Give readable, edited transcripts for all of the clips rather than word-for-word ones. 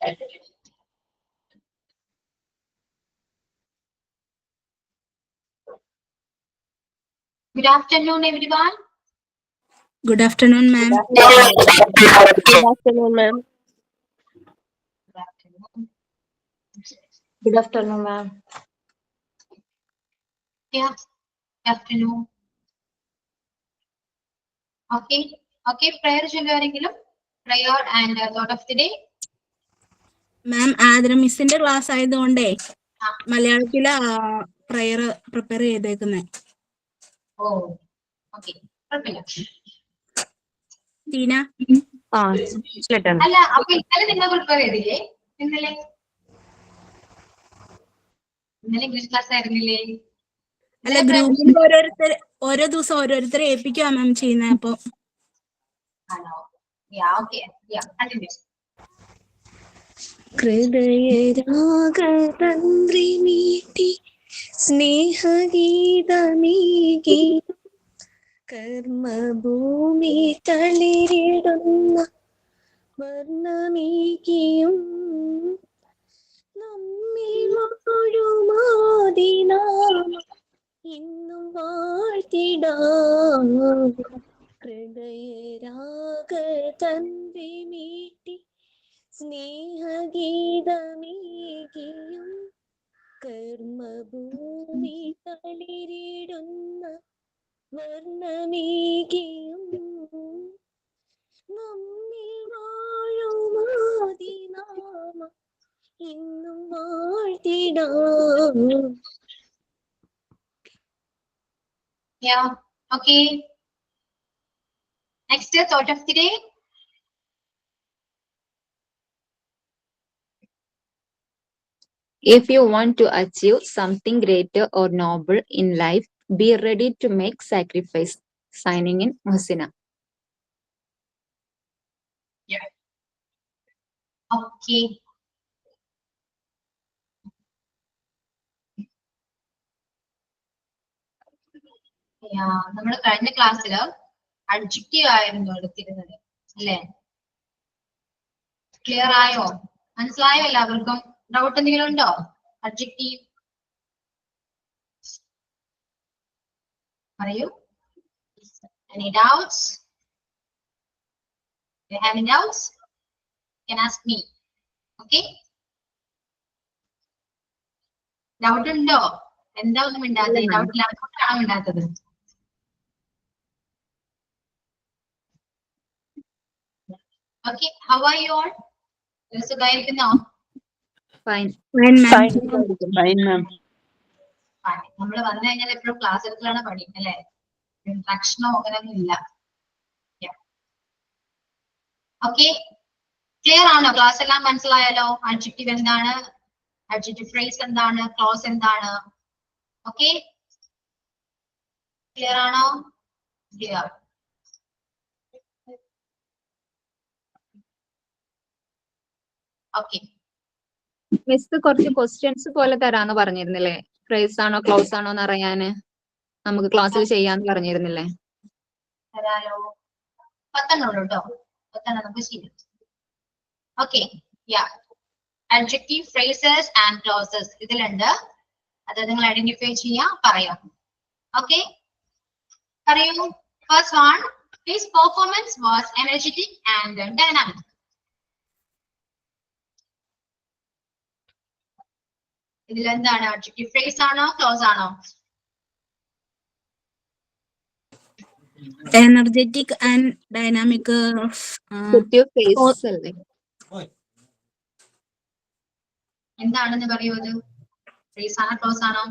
Good afternoon, everyone. Good afternoon, ma'am. Good afternoon, ma'am. Good afternoon, ma'am. Yeah, afternoon. Okay, prayer ചൊല്ലുവാരെങ്കിലും prayer and thought of the day. Ma'am Athira മിസ്സിന്റെ class ആയതുകൊണ്ടേ മലയാളത്തില് prayer prepare ചെയ്തേക്കുന്നേ. ഓ okay, കുഴപ്പമില്ല. ടീന അല്ല, അപ്പൊ ഇന്നലെ നിങ്ങൾ പ്രിപ്പയർ ചെയ്തില്ലേ? ഇന്നലെ ഇംഗ്ലീഷ് ക്ലാസ് ആയിരുന്നില്ലേ? അല്ല, ഗ്രൂപ്പിൽ ഓരോ ദിവസം ഓരോരുത്തരെ ഏൽപ്പിക്കുക മാം ചെയ്യുന്നത്. അപ്പൊ ആണോ? യാ, ഓക്കെ, യാ, കണ്ടിന്യൂ. ഹൃദയരാഗതന്ത്രി മീട്ടി സ്നേഹഗീതമീകി കർമ്മഭൂമി തളിരിടുന്ന വർണ്ണമീകിയും നമ്മെ വാഴുമാതിനാമ ഇന്നും വാഴ്ത്തിടാം. ഹൃദയരാഗതന്ത്രി മീട്ടി സ്നേഹഗീതമീകിയും കർമ്മഭൂമി തളിരിടുന്ന വർണ്ണമീകിയും നമ്മിൽ വാഴുമാതിനാമ ഇന്നും വാഴ്ത്തിടാം. Yeah, okay. Next thought of the day. If you want to achieve something greater or noble in life, be ready to make sacrifice. Signing in, Muhsina. Yeah. Okay. നമ്മൾ കഴിഞ്ഞ ക്ലാസ്സില് അഡ്ജക്റ്റീവ് ആയിരുന്നു എടുത്തിരുന്നത് അല്ലേ? ക്ലിയർ ആയോ? മനസ്സിലായോ എല്ലാവർക്കും? ഡൗട്ട് എന്തെങ്കിലും ഉണ്ടോ? അഡ്ജക്റ്റീവ് പറയൂ. Any doubts? You have any doubts? You can ask me. Okay? Doubt ഉണ്ടോ? എന്താ ഒന്നും ഇണ്ടാത്തത്? ഡൗട്ട് ഇല്ലാത്തതുകൊണ്ടാണോ ഇണ്ടാത്തത്? Okay, how are you all? സുഖായിരിക്കുന്നോ? Fine. Fine, ma'am. നമ്മൾ വന്നു കഴിഞ്ഞാൽ എപ്പോഴും ക്ലാസ് എടുക്കലാണ് പണി അല്ലേ? ഇൻട്രാക്ഷനോ അങ്ങനെയൊന്നും ഇല്ല. ഓക്കെ, ക്ലിയർ ആണോ? ക്ലാസ് എല്ലാം മനസ്സിലായാലോ? അഡ്ജക്റ്റീവ് എന്താണ്, അഡ്ജക്റ്റീവ് ഫ്രേസ് എന്താണ്, ക്ലോസ് എന്താണ്? ഓക്കെ, ക്ലിയർ ആണോ? ക്ലിയർ. ഓക്കെ, മിസ് കുറച്ച് ക്വസ്റ്റ്യൻസ് പോലെ തരാന്ന് പറഞ്ഞിരുന്നില്ലേ? ഫ്രേസ് ആണോ ക്ലോസ് ആണോ എന്ന് അറിയാന് നമുക്ക് ക്ലാസ്സിൽ ചെയ്യാന്ന് പറഞ്ഞിരുന്നില്ലേ? തരാലോ. 10 ഉള്ളൂ കേട്ടോ, 10 നമുക്ക് ചെയ്യാം. Okay, yeah, adjective phrases and clauses ഇതിലുണ്ട്. അത് നിങ്ങൾ ഐഡന്റിഫൈ ചെയ്യാം, പറയാം. ഓക്കെ, പറയൂ. First one, his performance was energetic and dynamic. ഇതിലെന്താണ്? adjective phrase ആണോ ക്ലോസ് ആണോ? Energetic and dynamic. Adjective phrase അല്ലേ? എന്താണെന്ന് പറയൂ. അത് phrase ആണോ ക്ലോസ് ആണോ?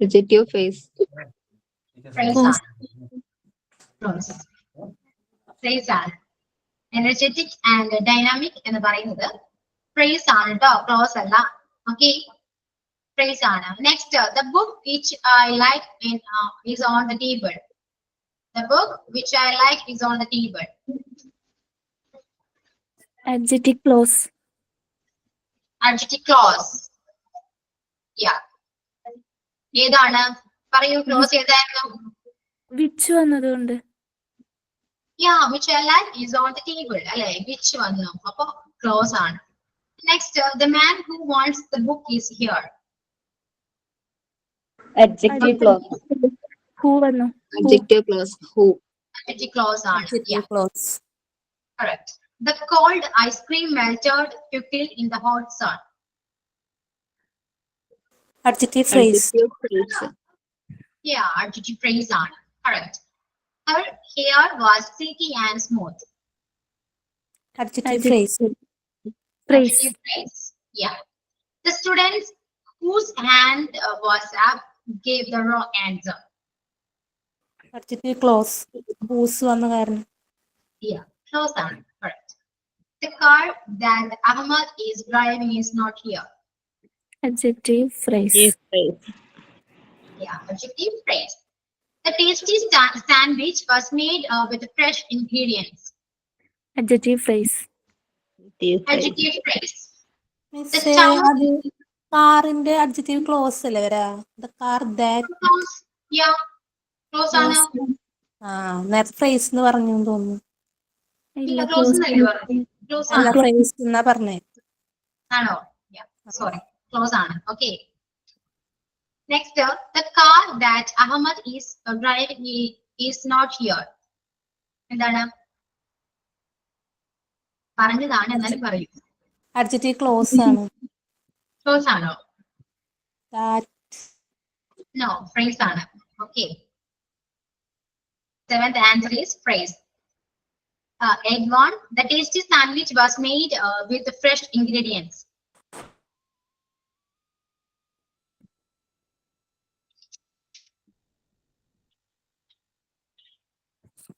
Adjective phrase. Phrase ആണ്. Close. Phrase ആണ്. Energetic and dynamic എന്ന് പറയുന്നത് phrase ആണ് കേട്ടോ, ക്ലോസ് അല്ല. ഓക്കെ, phrase ആണ്. Next, the book which I like is on the table. The book which I like is on the table. Adjective clause. Adjective clause. Yeah. ഏതാണ്? പറയൂ, close ഏതായിരുന്നു? Which വന്നതുകൊണ്ട്. Yeah, which I like is on the table അല്ലെ? which വന്നു, അപ്പൊ close ആണ്. Next, the man who wants the book is here. Adjective clause. Who വന്നു? Adjective clause. Who. Adjective clause ആണ്. Adjective Yeah, clause. correct. The cold ice cream melted quickly in the hot sun. Adjective phrase. Adjective phrase. Yeah, adjective phrase ആണ്. Correct. Her hair was silky and smooth. Adjective phrase. Phrase. Adjective phrase. Yeah. The students whose hand was up gave the wrong answer. Adjective clause. Whose വന്ന കാരണം. Yeah, close down. Correct. The car that Ahmad is driving is not here. Adjective phrase. Yeah, adjective phrase. The tasty sandwich was made with fresh ingredients. Adjective phrase. Adjective phrase. Miss, The town അത് കാറിന്റെ adjective clause അല്ലേ വരാ? The car that. close. Yeah, close ആണ്. ആ നേരത്തെ phrase എന്ന് പറഞ്ഞു തോന്നുന്നു. ഇല്ല, close എന്നല്ലേ പറഞ്ഞത്? Close അല്ല ആണ്. phrase എന്നാ പറഞ്ഞേ. ആണോ? Yeah, sorry. Close ആണ്. Okay. Next, the car that Ahmad is driving is not here. എന്താണ്? പറഞ്ഞതാണ് എന്നാലും പറയൂ. Adjective clause ആണ്. Close ആണോ? That. No, phrase ആണ്. Okay. Seventh answer is phrase. Egg one, the tasty sandwich was made with fresh ingredients.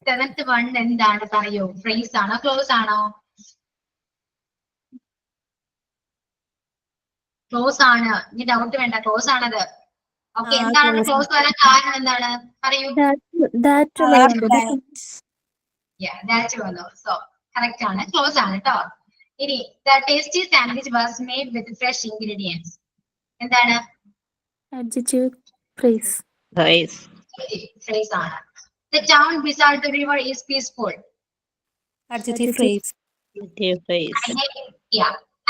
Seventh one എന്താണ് പറയൂ? Phrase ആണോ? Close ആണോ? Close ആണ്. ഇനി ഡൗട്ട് വേണ്ട. Close ആണത്. ഓക്കെ, ആ, എന്താണ് close. ക്ലോസ് വരാൻ കാരണം? എന്താണ് പറയൂ? That Car അല്ലേ? that. Yeah, that's വന്നു. So correct ആണ്. Close ആണ് കേട്ടോ. ഇനി the tasty sandwich was made with fresh ingredients. എന്താണ്? Adjective phrase. Phrase ആണ്. The town beside the river is peaceful. Adjective phrase.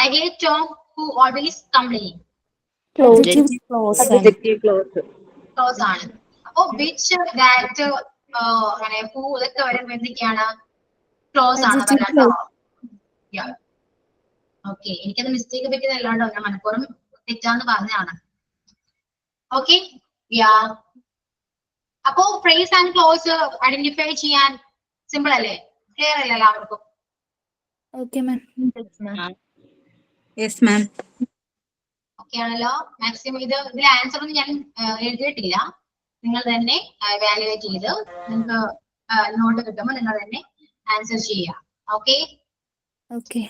I hate Tom who always complain. Close. Adjective clause ആണ്. Adjective clause. Close ആണ്. അപ്പൊ which that അങ്ങനെ who ഇതൊക്കെ വരുമ്പോ എന്തൊക്കെയാണ്? Close ആണ് Adjective കേട്ടോ. Yeah. Okay, എനിക്കത് മിസ്റ്റേക്ക് പറ്റിയതല്ലാണ്ടോ, ഞാൻ മനഃപൂർവ്വം തെറ്റാന്ന് പറഞ്ഞാണ്. ഓക്കെ, യാ. അപ്പോ ഫ്രേസ് ആൻഡ് ക്ലോസ് ഐഡന്റിഫൈ ചെയ്യാൻ സിമ്പിൾ അല്ലേ? ക്ലിയർ അല്ലേ എല്ലാവർക്കും? Okay, ma'am. Yes, ma'am. Okay ആണല്ലോ. മാക്സിമം ഇതിൽ ആൻസർ ഒന്നും ഞാൻ എഴുതിയിട്ടില്ല. നിങ്ങൾ തന്നെ വാല്യുവേറ്റ് ചെയ്ത് നിങ്ങൾക്ക് നോട്ട് കിട്ടുമ്പോൾ നിങ്ങൾ തന്നെ ആൻസർ ചെയ്യുക. Okay. Okay.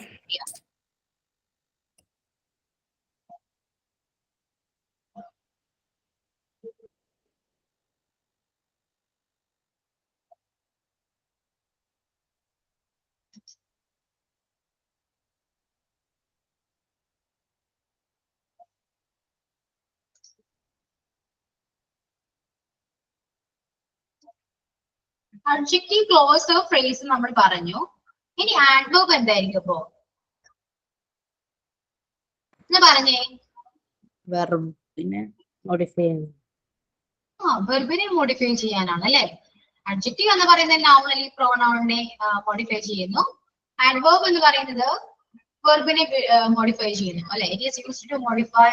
Adjective close phrase നമ്മൾ പറഞ്ഞു. ഇനി ആഡ്വർബ് എന്തായിരിക്കും ഇപ്പോ? എന്ന് പറഞ്ഞേ. വെർബിനെ മോഡിഫൈ ചെയ്യാൻ. വെർബിനെ മോഡിഫൈ ചെയ്യാനാണ് അല്ലെ? അഡ്ജക്റ്റീവ് എന്ന് പറയുന്നത് നോർമലി പ്രോനൗണിനെ മോഡിഫൈ ചെയ്യുന്നു. ആഡ്വർബ് എന്ന് പറയുന്നത് വെർബിനെ മോഡിഫൈ ചെയ്യുന്നു അല്ലെ? It is used to modify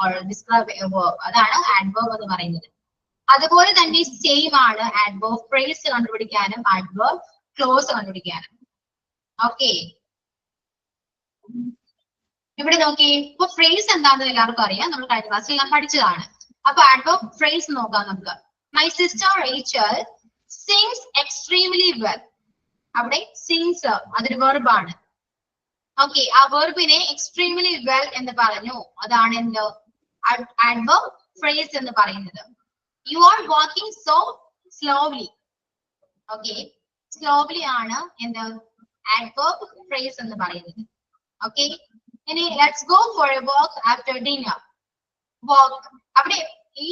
or describe a verb. അതാണ് ആഡ്വർബ് എന്ന് പറയുന്നത്. അതുപോലെ തന്നെ സെയിം ആണ് ആഡ്വർബ് ഫ്രേസ് കണ്ടുപിടിക്കാനും ആഡ്വർബ് ക്ലോസ് കണ്ടുപിടിക്കാനും. ഓക്കെ, ഇവിടെ നോക്കി. ഇപ്പൊ ഫ്രേസ് എന്താണെന്ന് എല്ലാവർക്കും അറിയാം, നമ്മൾ കഴിഞ്ഞ ക്ലാസ്സിൽ എല്ലാം പഠിച്ചതാണ്. അപ്പൊ ആഡ്വർബ് ഫ്രേസ് നോക്കാം നമുക്ക്. My sister Rachel sings extremely well. അവിടെ സിങ്സ് അതൊരു വെർബാണ്. ഓക്കെ, ആ വെർബിനെ എക്സ്ട്രീംലി വെൽ എന്ന് പറഞ്ഞു. അതാണ് എന്ത് ആഡ്വർബ് ഫ്രേസ് എന്ന് പറയുന്നത്. You are walking so slowly. Okay, slowly ആണ് എന്ത് adverb phrase എന്ന് പറയുന്നത്. Okay, ഇനി let's go for a walk after dinner. Walk, അവിടെ ഈ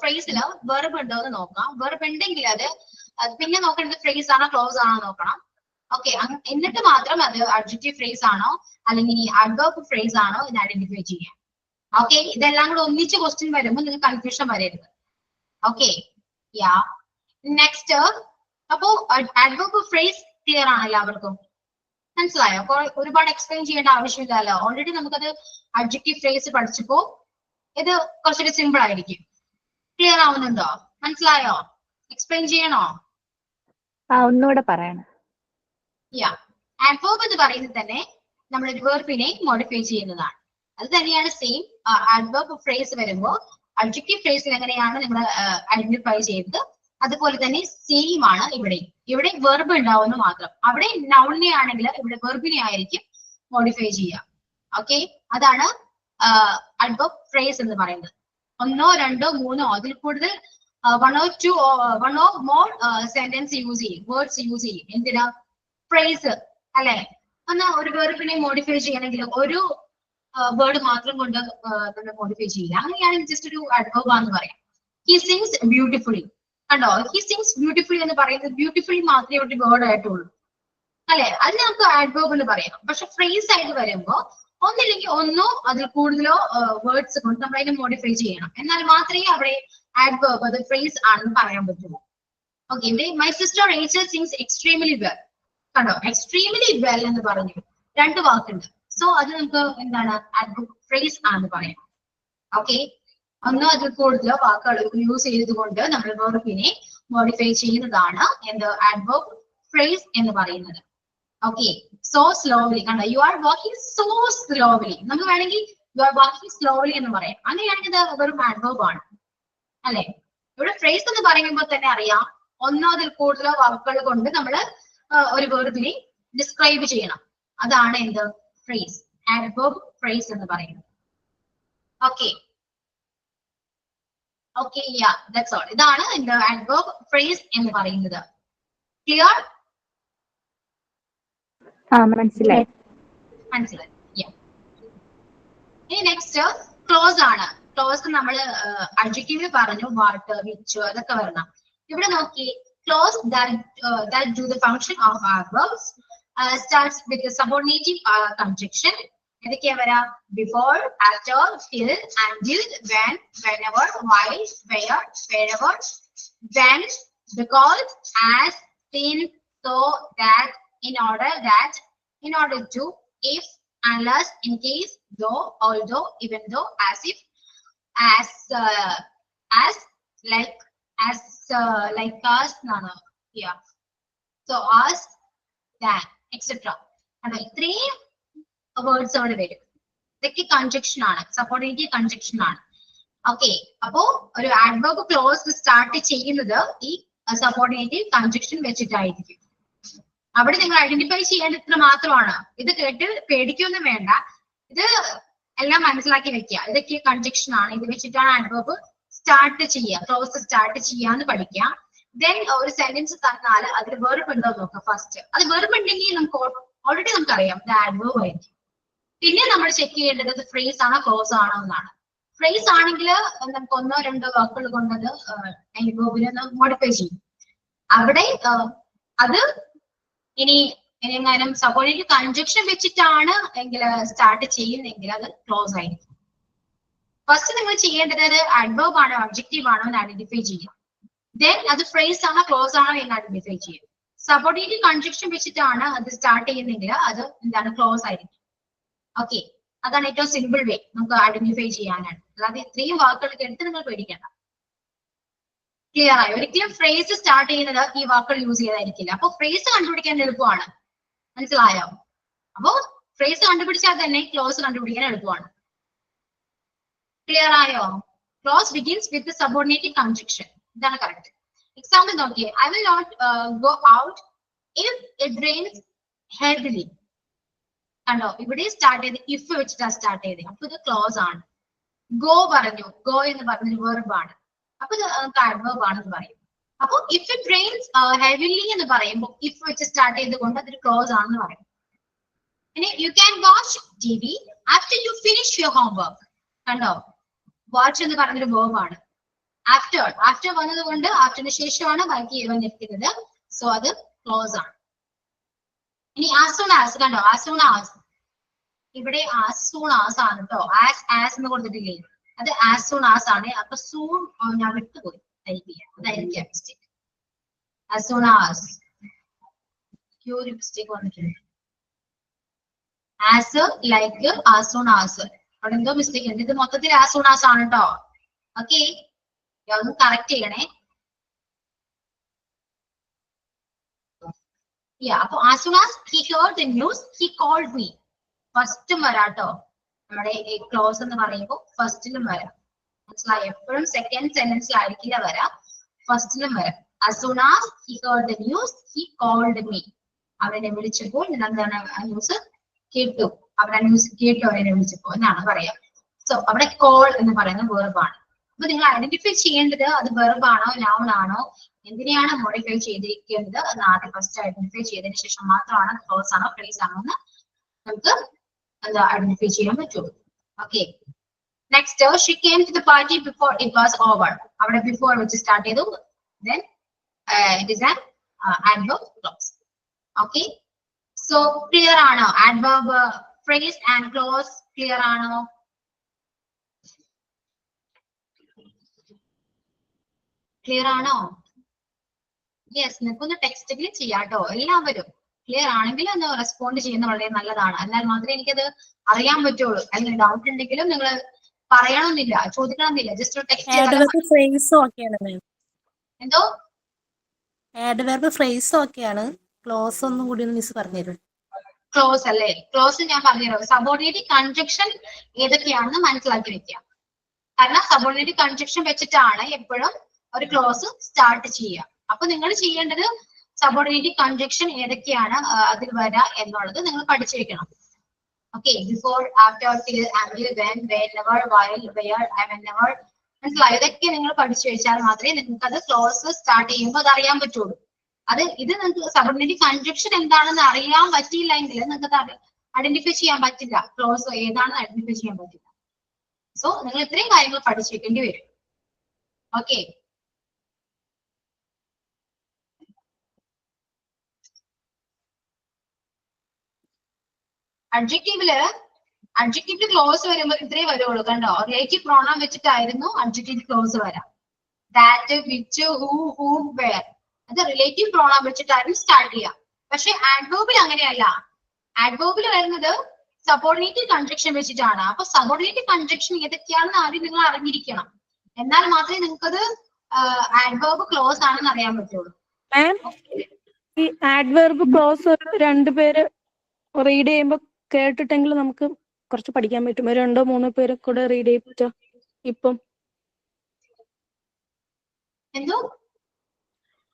ഫ്രേസില് വെർബ് ഉണ്ടോ എന്ന് നോക്കാം. വെർബ് ഉണ്ടെങ്കിൽ അത് പിന്നെ നോക്കേണ്ടത് ഫ്രേസ് ആണോ ക്ലോസ് ആണോ നോക്കണം. ഓക്കെ, എന്നിട്ട് മാത്രം അത് അഡ്ജക്റ്റീവ് ഫ്രേസ് ആണോ അല്ലെങ്കിൽ അഡ്വർബ് ഫ്രേസ് ആണോ എന്ന് ഐഡന്റിഫൈ ചെയ്യാം. ഓക്കെ, ഇതെല്ലാം കൂടെ ഒന്നിച്ച് ക്വസ്റ്റ്യൻ വരുമ്പോൾ നിങ്ങൾക്ക് കൺഫ്യൂഷൻ വരരുത്. Okay, yeah next. അപ്പോ അഡ്വർബ് ഫ്രേസ് ക്ലിയർ ആണ് എല്ലാവർക്കും? മനസ്സിലായോ? ഒരുപാട് എക്സ്പ്ലെയിൻ ചെയ്യേണ്ട ആവശ്യമില്ലല്ലോ. ഓൾറെഡി നമുക്കത് അഡ്ജക്റ്റീവ് ഫ്രേസ് പഠിച്ചപ്പോ ഇത് കുറച്ചുകൂടി സിമ്പിൾ ആയിരിക്കും. ക്ലിയർ ആവുന്നുണ്ടോ? മനസ്സിലായോ? എക്സ്പ്ലെയിൻ ചെയ്യണോ? ഒന്നുകൂടെ പറയണം. യാ, ആഡ്വർബ് എന്ന് പറയുന്നത് തന്നെ നമ്മളൊരു വെർബിനെ മോഡിഫൈ ചെയ്യുന്നതാണ്. അത് തന്നെയാണ് സെയിം ആഡ്വർബ് ഫ്രേസ് വരുമ്പോൾ അഡ്ജക്റ്റീവ് ഫ്രേസിൽ എങ്ങനെയാണ് നമ്മൾ ഐഡന്റിഫൈ ചെയ്തത് അതുപോലെ തന്നെ സെയിം ആണ് ഇവിടെ. ഇവിടെ വെർബ് ഉണ്ടാവുന്നു മാത്രം. അവിടെ നൗണിനെ ആണെങ്കിൽ ഇവിടെ വെർബിനെ ആയിരിക്കും മോഡിഫൈ ചെയ്യുക. ഓക്കെ, അതാണ് അഡ്വർബ് ഫ്രേസ് എന്ന് പറയുന്നത്. ഒന്നോ രണ്ടോ മൂന്നോ അതിൽ കൂടുതൽ one or more sentence use ചെയ്യും, വേർഡ്സ് യൂസ് ചെയ്യും. എന്തിനാ? ഫ്രേസ് അല്ലെ? എന്നാ ഒരു വെർബിനെ മോഡിഫൈ ചെയ്യണമെങ്കിൽ ഒരു വേർഡ് മാത്രം കൊണ്ട് നമ്മൾ മോഡിഫൈ ചെയ്യില്ല. അങ്ങനെയാണെങ്കിൽ ജസ്റ്റ് ഒരു അഡ്വർബ് ആണെന്ന് പറയാം. He sings beautifully. കണ്ടോ, ഹി സിങ്സ് ബ്യൂട്ടിഫുള്ളി എന്ന് പറയുന്നത് ബ്യൂട്ടിഫുള്ളി മാത്രമേ ഒരു വേർഡ് ആയിട്ടുള്ളൂ അല്ലെ? അത് നമുക്ക് അഡ്വർബ് എന്ന് പറയാം. പക്ഷെ ഫ്രേസ് ആയിട്ട് വരുമ്പോ ഒന്നില്ലെങ്കിൽ ഒന്നോ അതിൽ കൂടുതലോ വേർഡ്സ് കൊണ്ട് നമ്മൾ അതിനെ മോഡിഫൈ ചെയ്യണം. എന്നാൽ മാത്രമേ അവിടെ അഡ്വർബ് അത് ഫ്രേസ് ആണെന്ന് പറയാൻ പറ്റുള്ളൂ. ഓക്കെ, ഇവിടെ my sister Rachel sings extremely well. കണ്ടോ, എക്സ്ട്രീംലി വെൽ എന്ന് പറഞ്ഞു രണ്ട് വാക്കുണ്ട്. സോ അത് നമുക്ക് എന്താണ്? അഡ്വർബ് ഫ്രേസ് ആണെന്ന് പറയാം. ഓക്കെ, ഒന്നോ അതിൽ കൂടുതലോ വാക്കുകൾ യൂസ് ചെയ്തുകൊണ്ട് നമ്മൾ വെർബിനെ മോഡിഫൈ ചെയ്യുന്നതാണ് എന്ത്? അഡ്വർബ് ഫ്രേസ് എന്ന് പറയുന്നത്. Okay, so slowly. കണ്ടോ, you are walking so slowly. നമുക്ക് വേണമെങ്കിൽ യു ആർ വാക്കിംഗ് സ്ലോലി എന്ന് പറയാം. അങ്ങനെയാണെങ്കിൽ ഇത് വെറും അഡ്വർബ് ആണ് അല്ലെ? ഇവിടെ ഫ്രേസ് എന്ന് പറയുമ്പോൾ തന്നെ അറിയാം, ഒന്നോ അതിൽ കൂടുതലോ വാക്കുകൾ കൊണ്ട് നമ്മൾ ഒരു വെർബിനെ ഡിസ്ക്രൈബ് ചെയ്യണം. അതാണ് എന്ത്? ഫ്രേസ്, അഡ്വർബ് ഫ്രേസ് എന്ന് പറയുന്നത്. Okay, okay, yeah, that's all. ഇതാണ് എന്ത്? അഡ്വർബ് ഫ്രേസ് എന്ന് പറയുന്നത്. ക്ലിയർ? മനസ്സിലായി. മനസ്സിലായി. ഇനി നെക്സ്റ്റ് ക്ലോസ് ആണ്. ക്ലോസ് നമ്മൾ അഡ്ജക്റ്റീവ് പറഞ്ഞു, വാട്ട്, വിച്ച് അതൊക്കെ വരണം. ഇവിടെ നോക്കി, close that do the function of adverbs starts with the subordinating conjunction. ഏതൊക്കെയാ വരാ? Before, after, till, until, when, whenever, while, where, wherever, when, because, as, since, so, that, in order, that, in order to, if, unless, in case, though, although, even though, as if, as, like, as, like us, no, yeah. So, as, that, etc. And ഇത്രയും words അവിടെ വരും. ഇതൊക്കെ congestion ആണ്, സപ്പോർട്ടേറ്റീവ് congestion ആണ്. Okay, അപ്പോ ഒരു adverb close start ചെയ്യുന്നത് ഈ സപ്പോർട്ടേറ്റീവ് കൺജക്ഷൻ വെച്ചിട്ടായിരിക്കും. അവിടെ നിങ്ങൾ ഐഡന്റിഫൈ ചെയ്യേണ്ട ഇത്ര മാത്രമാണ്. ഇത് കേട്ട് പേടിക്കൊന്നും വേണ്ട, ഇത് എല്ലാം മനസ്സിലാക്കി വെക്കുക. ഇതൊക്കെ കൺജക്ഷൻ ആണ്, ഇത് വെച്ചിട്ടാണ് ആഡ്വർബ് സ്റ്റാർട്ട് ചെയ്യുക, ക്ലോസ് സ്റ്റാർട്ട് ചെയ്യാന്ന് പഠിക്കുക. ദെൻ ഒരു സെന്റൻസ് തന്നാൽ അതിൽ വെർബ് ഉണ്ടോ നോക്കാം ഫസ്റ്റ്. അത് വെർബ് ഉണ്ടെങ്കിൽ നമുക്ക് ഓൾറെഡി നമുക്കറിയാം ഇത് ആഡ്വർബ് ആയിരിക്കും. പിന്നെ നമ്മൾ ചെക്ക് ചെയ്യേണ്ടത് ഇത് ഫ്രേസ് ആണോ ക്ലോസ് ആണോ എന്നാണ്. ഫ്രേസ് ആണെങ്കിൽ നമുക്ക് ഒന്നോ രണ്ടോ വാക്കുകൾ കൊണ്ടത് വെർബിനെ മോഡിഫൈ ചെയ്യും. അവിടെ അത് ഇനി എങ്ങാനും സപ്പോർട്ടേറ്റീവ് കൺജക്ഷൻ വെച്ചിട്ടാണ് എങ്കിൽ സ്റ്റാർട്ട് ചെയ്യുന്നെങ്കിൽ അത് ക്ലോസ് ആയിരിക്കും. ഫസ്റ്റ് നിങ്ങൾ ചെയ്യേണ്ടത് അത് അഡ്വർബ് ആണോ ഒബ്ജക്റ്റീവ് ആണോ എന്ന് ഐഡന്റിഫൈ ചെയ്യാം. ദെൻ അത് ഫ്രേസ് ആണോ ക്ലോസ് ആണോ എന്ന് ഐഡന്റിഫൈ ചെയ്യും. സപ്പോർട്ടേറ്റീവ് കൺജക്ഷൻ വെച്ചിട്ടാണ് അത് സ്റ്റാർട്ട് ചെയ്യുന്നെങ്കിൽ അത് എന്താണ്? ക്ലോസ് ആയിരിക്കും. ഓക്കെ, അതാണ് ഏറ്റവും സിമ്പിൾ വേ നമുക്ക് ഐഡന്റിഫൈ ചെയ്യാനാണ്. അല്ലാതെ ഇത്രയും വാക്കുകൾ എടുത്ത് നിങ്ങൾ പേടിക്കേണ്ട. ക്ലിയർ ആയി? ഒരിക്കലും ഫ്രേസ് സ്റ്റാർട്ട് ചെയ്യുന്നത് ഈ വാക്കുകൾ യൂസ് ചെയ്തായിരിക്കില്ല. അപ്പൊ ഫ്രേസ് കണ്ടുപിടിക്കാൻ എളുപ്പമാണ്. മനസ്സിലായോ? അപ്പോ ഫ്രേസ് കണ്ടുപിടിച്ചാൽ തന്നെ ക്ലോസ് കണ്ടുപിടിക്കാൻ എളുപ്പമാണ്. ക്ലിയർ ആയോ? Clause begins with subordinating conjunction. ഇതാണ് കറക്റ്റ്. എക്സാമ്പിൾ നോക്കിയേ, I will not go out if it rains heavily. കണ്ടോ, ഇവിടെ സ്റ്റാർട്ട് ചെയ്ത് ഇഫ് വെച്ചിട്ടാണ് സ്റ്റാർട്ട് ചെയ്തത്. അപ്പൊ ഇത് ക്ലോസ് ആണ്. ഗോ പറഞ്ഞു, ഗോ എന്ന് പറഞ്ഞൊരു വെർബ് ആണ്. അപ്പൊ ഇത് അഡ്വർബ് ആണെന്ന് പറയും. അപ്പൊ ഇഫ് ഇറ്റ് റെയിൻസ് ഹെവിലി എന്ന് പറയുമ്പോൾ ഇഫ് വെച്ച് സ്റ്റാർട്ട് ചെയ്തുകൊണ്ട് അതൊരു ക്ലോസ് ആണെന്ന് പറയും. ഇനി you can watch TV after you finish your homework. കണ്ടോ, വാച്ച് എന്ന് പറഞ്ഞൊരു വേർബ് ആണ്. ആഫ്റ്റർ വന്നത് കൊണ്ട് ആഫ്റ്ററിന് ശേഷമാണ് ബാക്കി വന്നിരിക്കുന്നത്. സോ അത് ക്ലോസ് ആണ്. ഇനി as soon as കണ്ടോ, as soon as ഇവിടെ as soon as ആണ് കേട്ടോ. as എന്ന് കൊടുത്തിട്ടില്ലേ, അത് as soon as ആണ്. അപ്പൊ soon ഞാൻ വിട്ടുപോയി ടൈപ്പ് ചെയ്യാം, അതായിരിക്കും മിസ്റ്റേക്ക്. as soon as ഒരു മിസ്റ്റേക്ക് വന്നിട്ടുണ്ട്. as like as soon as അവിടെ എന്തോ മിസ്റ്റേക്ക് ഉണ്ട്. ഇത് മൊത്തത്തിൽ as soon as ആണ് കേട്ടോ. ഓക്കെ, ഒന്ന് കറക്റ്റ് ചെയ്യണേ. അപ്പൊ as soon as he heard the news he called me. ഫസ്റ്റും വരാട്ടോ, നമ്മുടെ ക്ലോസ് എന്ന് പറയുമ്പോൾ ഫസ്റ്റിലും വരാം. മനസ്സിലായി? എപ്പോഴും സെക്കൻഡ് സെന്റൻസിലായിരിക്കില്ല വരാം, ഫസ്റ്റിലും വരാം. as soon as he heard the news he called me. അവരെ വിളിച്ചപ്പോൾ എന്താണ് ന്യൂസ് കേട്ടു, അവരെ ന്യൂസ് കേട്ടു അവരെ വിളിച്ചപ്പോൾ എന്നാണ് പറയാം. സോ അവിടെ കോൾ എന്ന് പറയുന്ന വെർബാണ്. അപ്പൊ നിങ്ങൾ ഐഡന്റിഫൈ ചെയ്യേണ്ടത് അത് വെർബാണോ നൗൺ ആണോ, എന്തിനെയാണ് മോഡിഫൈ ചെയ്തിരിക്കേണ്ടത് എന്ന് ആദ്യം ഫസ്റ്റ് ഐഡന്റിഫൈ ചെയ്തതിനു ശേഷം മാത്രമാണ് ക്ലോസ് ആണോ ഫ്രേസ് ആണോ എന്ന് നമുക്ക് എന്താ ഐഡന്റിഫൈ ചെയ്യാൻ പറ്റുള്ളൂ. Okay, next she came to the party before it was over. അവിടെ ബിഫോർ വെച്ച് സ്റ്റാർട്ട് ചെയ്തു, then it is an adverb clause. Okay, so clear ആണോ? adverb phrase and clause clear ആണോ? ക്ലിയർ ആണോ? യെസ്, നിങ്ങൾക്കൊന്ന് ടെക്സ്റ്റിൽ ചെയ്യാട്ടോ. എല്ലാവരും ക്ലിയർ ആണെങ്കിൽ ഒന്ന് റെസ്പോണ്ട് ചെയ്യുന്നത് വളരെ നല്ലതാണ്. എന്നാൽ മാത്രമേ എനിക്കത് അറിയാൻ പറ്റുള്ളൂ. അല്ലെങ്കിൽ ഡൗട്ട് ഉണ്ടെങ്കിലും നിങ്ങൾ പറയണമെന്നില്ല, ചോദിക്കണമെന്നില്ല, ജസ്റ്റ് ഒരു ടെക്സ്റ്റ്. ഫ്രേസ് ഓക്കെയാണ് മാം. എന്തോ ആഡ്വർബ് ഫ്രേസ് ഓക്കെയാണ്, ക്ലോസ് ഒന്നും കൂടി ഒന്ന് മിസ് പറഞ്ഞുതരും. ക്ലോസ് അല്ലേ? ക്ലോസ് ഞാൻ പറഞ്ഞുതരാം. സബോർഡിനേറ്റ് കൺജക്ഷൻ ഏതൊക്കെയാണെന്ന് മനസ്സിലാക്കി വെക്കാം. കാരണം സബോർഡിനേറ്റ് കൺജക്ഷൻ വെച്ചിട്ടാണ് എപ്പോഴും ഒരു ക്ലോസ് സ്റ്റാർട്ട് ചെയ്യുക. അപ്പൊ നിങ്ങൾ ചെയ്യേണ്ടത് സബോർഡിനേറ്റ് കൺജക്ഷൻ ഏതൊക്കെയാണ് അതിൽ വരാ എന്നുള്ളത് നിങ്ങൾ പഠിച്ചു വെക്കണം. Okay, before, after, till, until, when, whenever, while, where, whenever, മനസ്സിലായോ? ഇതൊക്കെ നിങ്ങൾ പഠിച്ചു വെച്ചാൽ മാത്രമേ നിങ്ങൾക്ക് അത് ക്ലോസ് സ്റ്റാർട്ട് ചെയ്യുമ്പോൾ അത് അറിയാൻ പറ്റുള്ളൂ. ഇത് നിങ്ങൾക്ക് സബോർഡിനേറ്റ് കൺജക്ഷൻ എന്താണെന്ന് അറിയാൻ പറ്റിയില്ല എങ്കിൽ നിങ്ങൾക്ക് ഐഡന്റിഫൈ ചെയ്യാൻ പറ്റില്ല, ക്ലോസ് ഏതാണെന്ന് ഐഡന്റിഫൈ ചെയ്യാൻ പറ്റില്ല. സോ നിങ്ങൾ ഇത്രയും കാര്യങ്ങൾ പഠിച്ചു വെക്കേണ്ടി വരും. ഓക്കെ, അഡ്ജക്റ്റീവില് ക്ലോസ് വരുമ്പോൾ ഇത്രേ വരുള്ളൂ. കണ്ടോ, റിലേറ്റീവ് പ്രോണൗൺ വെച്ചിട്ടായിരുന്നു അഡ്ജക്റ്റീവ് ക്ലോസ് വരാം. ദാറ്റ്, വിച്ച്, ഹൂ, ഹൂം, വെയർ, അത് റിലേറ്റീവ് പ്രോണൗൺ വെച്ചിട്ടായിരുന്നു സ്റ്റാർട്ട് ചെയ്യുക. പക്ഷെ ആഡ്വേർബിൽ അങ്ങനെയല്ല. ആഡ്വേർബിൽ വരുന്നത് സബോർഡിനേറ്റ് കൺജക്ഷൻ വെച്ചിട്ടാണ്. അപ്പൊ സബോർഡിനേറ്റ് കൺജക്ഷൻ ഏതൊക്കെയാണെന്ന് ആദ്യം നിങ്ങൾ അറിഞ്ഞിരിക്കണം. എന്നാൽ മാത്രമേ നിങ്ങൾക്കത് ആഡ്വേർബ് ക്ലോസ് ആണെന്ന് അറിയാൻ പറ്റുള്ളൂ. ഈ ആഡ്വേർബ് ക്ലോസ് രണ്ടുപേര് റീഡ് ചെയ്യുമ്പോ കേട്ടിട്ടെങ്കിൽ നമുക്ക് കുറച്ച് പഠിക്കാൻ പറ്റും. 2-3 പേരെ കൂടെ റീഡ് ചെയ്യിപ്പിച്ച. ഇപ്പം എന്തോ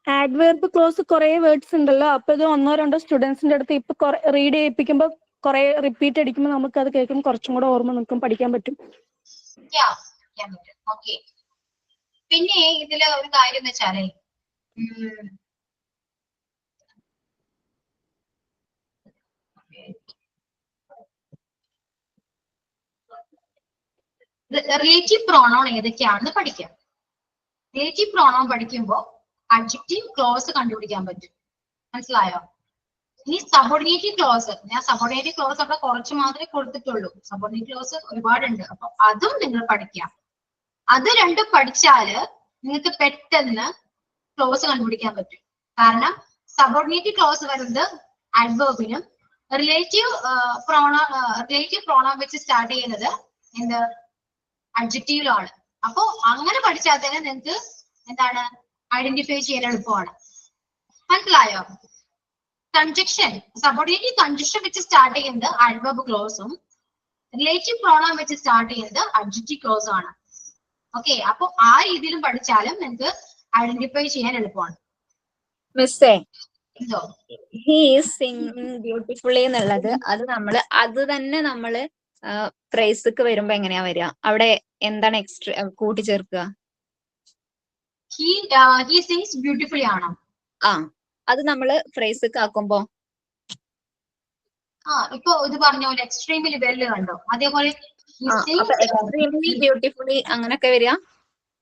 ആഡ്വേർബ് ക്ലോസ് കുറെ വേർഡ്സ് ഉണ്ടല്ലോ, അപ്പൊ ഇത് 1-2 സ്റ്റുഡൻസിന്റെ അടുത്ത് ഇപ്പൊ റീഡ് ചെയ്യിപ്പിക്കുമ്പോ കുറെ റിപ്പീറ്റ് അടിക്കുമ്പോൾ നമുക്ക് അത് കേൾക്കുമ്പോൾ കുറച്ചും കൂടെ ഓർമ്മ നിൽക്കും, പഠിക്കാൻ പറ്റും. ഓക്കെ, പിന്നെ ഇതില് ഒരു കാര്യം എന്ന് വെച്ചാലേ റിലേറ്റീവ് പ്രോണൗൺ ഏതൊക്കെയാണെന്ന് പഠിക്കാം. റിലേറ്റീവ് പ്രോണൗൺ പഠിക്കുമ്പോൾ അഡ്ജക്റ്റീവ് ക്ലോസ് കണ്ടുപിടിക്കാൻ പറ്റും. മനസ്സിലായോ? ഇനി സബോർഡിനേറ്റീവ് ക്ലോസ്, ഞാൻ സബോർഡിനേറ്റീവ് ക്ലോസ് അവിടെ കുറച്ച് മാത്രമേ കൊടുത്തിട്ടുള്ളൂ. സബോർഡിനേറ്റീവ് ക്ലോസ് ഒരുപാടുണ്ട്. അപ്പൊ അതും നിങ്ങൾ പഠിക്കാം. അത് രണ്ടും പഠിച്ചാല് നിങ്ങൾക്ക് പെട്ടെന്ന് ക്ലോസ് കണ്ടുപിടിക്കാൻ പറ്റും. കാരണം സബോർഡിനേറ്റീവ് ക്ലോസ് വരുന്നത് അഡ്വേർബിനും റിലേറ്റീവ് പ്രോണൗൺ വെച്ച് സ്റ്റാർട്ട് ചെയ്യുന്നത് എന്ത് അഡ്ജക്റ്റീവിലാണ്. അപ്പോ അങ്ങനെ പഠിച്ചാൽ തന്നെ നിങ്ങൾക്ക് എന്താണ് ഐഡന്റിഫൈ ചെയ്യാൻ എളുപ്പമാണ്. മനസ്സിലായോ? കൺജക്ഷൻ, സബോർഡിനേറ്റീവ് കൺജക്ഷൻ വെച്ച് സ്റ്റാർട്ട് ചെയ്യുന്നത് അഡ്വർബ് ക്ലോസും റിലേറ്റീവ് പ്രോണൗൺ വെച്ച് സ്റ്റാർട്ട് ചെയ്യുന്നത് അഡ്ജക്റ്റീവ് ക്ലോസും ആണ്. ഓക്കെ, അപ്പൊ ആ രീതിയിലും പഠിച്ചാലും നിങ്ങൾക്ക് ഐഡന്റിഫൈ ചെയ്യാൻ എളുപ്പമാണ്. മിസ്സേ, ഹി ഈസ് സിംഗിങ് ബ്യൂട്ടിഫുള്ളി എന്നുള്ളത് അത് തന്നെ നമ്മള് ഫ്രേസ്ക്ക് വരുമ്പോ എങ്ങനെയാ വരിക? അവിടെ എന്താണ് എക്സ്ട്രാ കൂട്ടിച്ചേർക്കുക? he sings beautifully ആണോ? അത് നമ്മള് ഫ്രേസ്ക്ക് ആക്കുമ്പോ ഇപ്പൊ ഇത് പറഞ്ഞ പോലെ എക്സ്ട്രീമിലി വെല് കണ്ടോ, അതേപോലെ എക്സ്ട്രീംലി ബ്യൂട്ടിഫുള്ളി അങ്ങനൊക്കെ വരിക.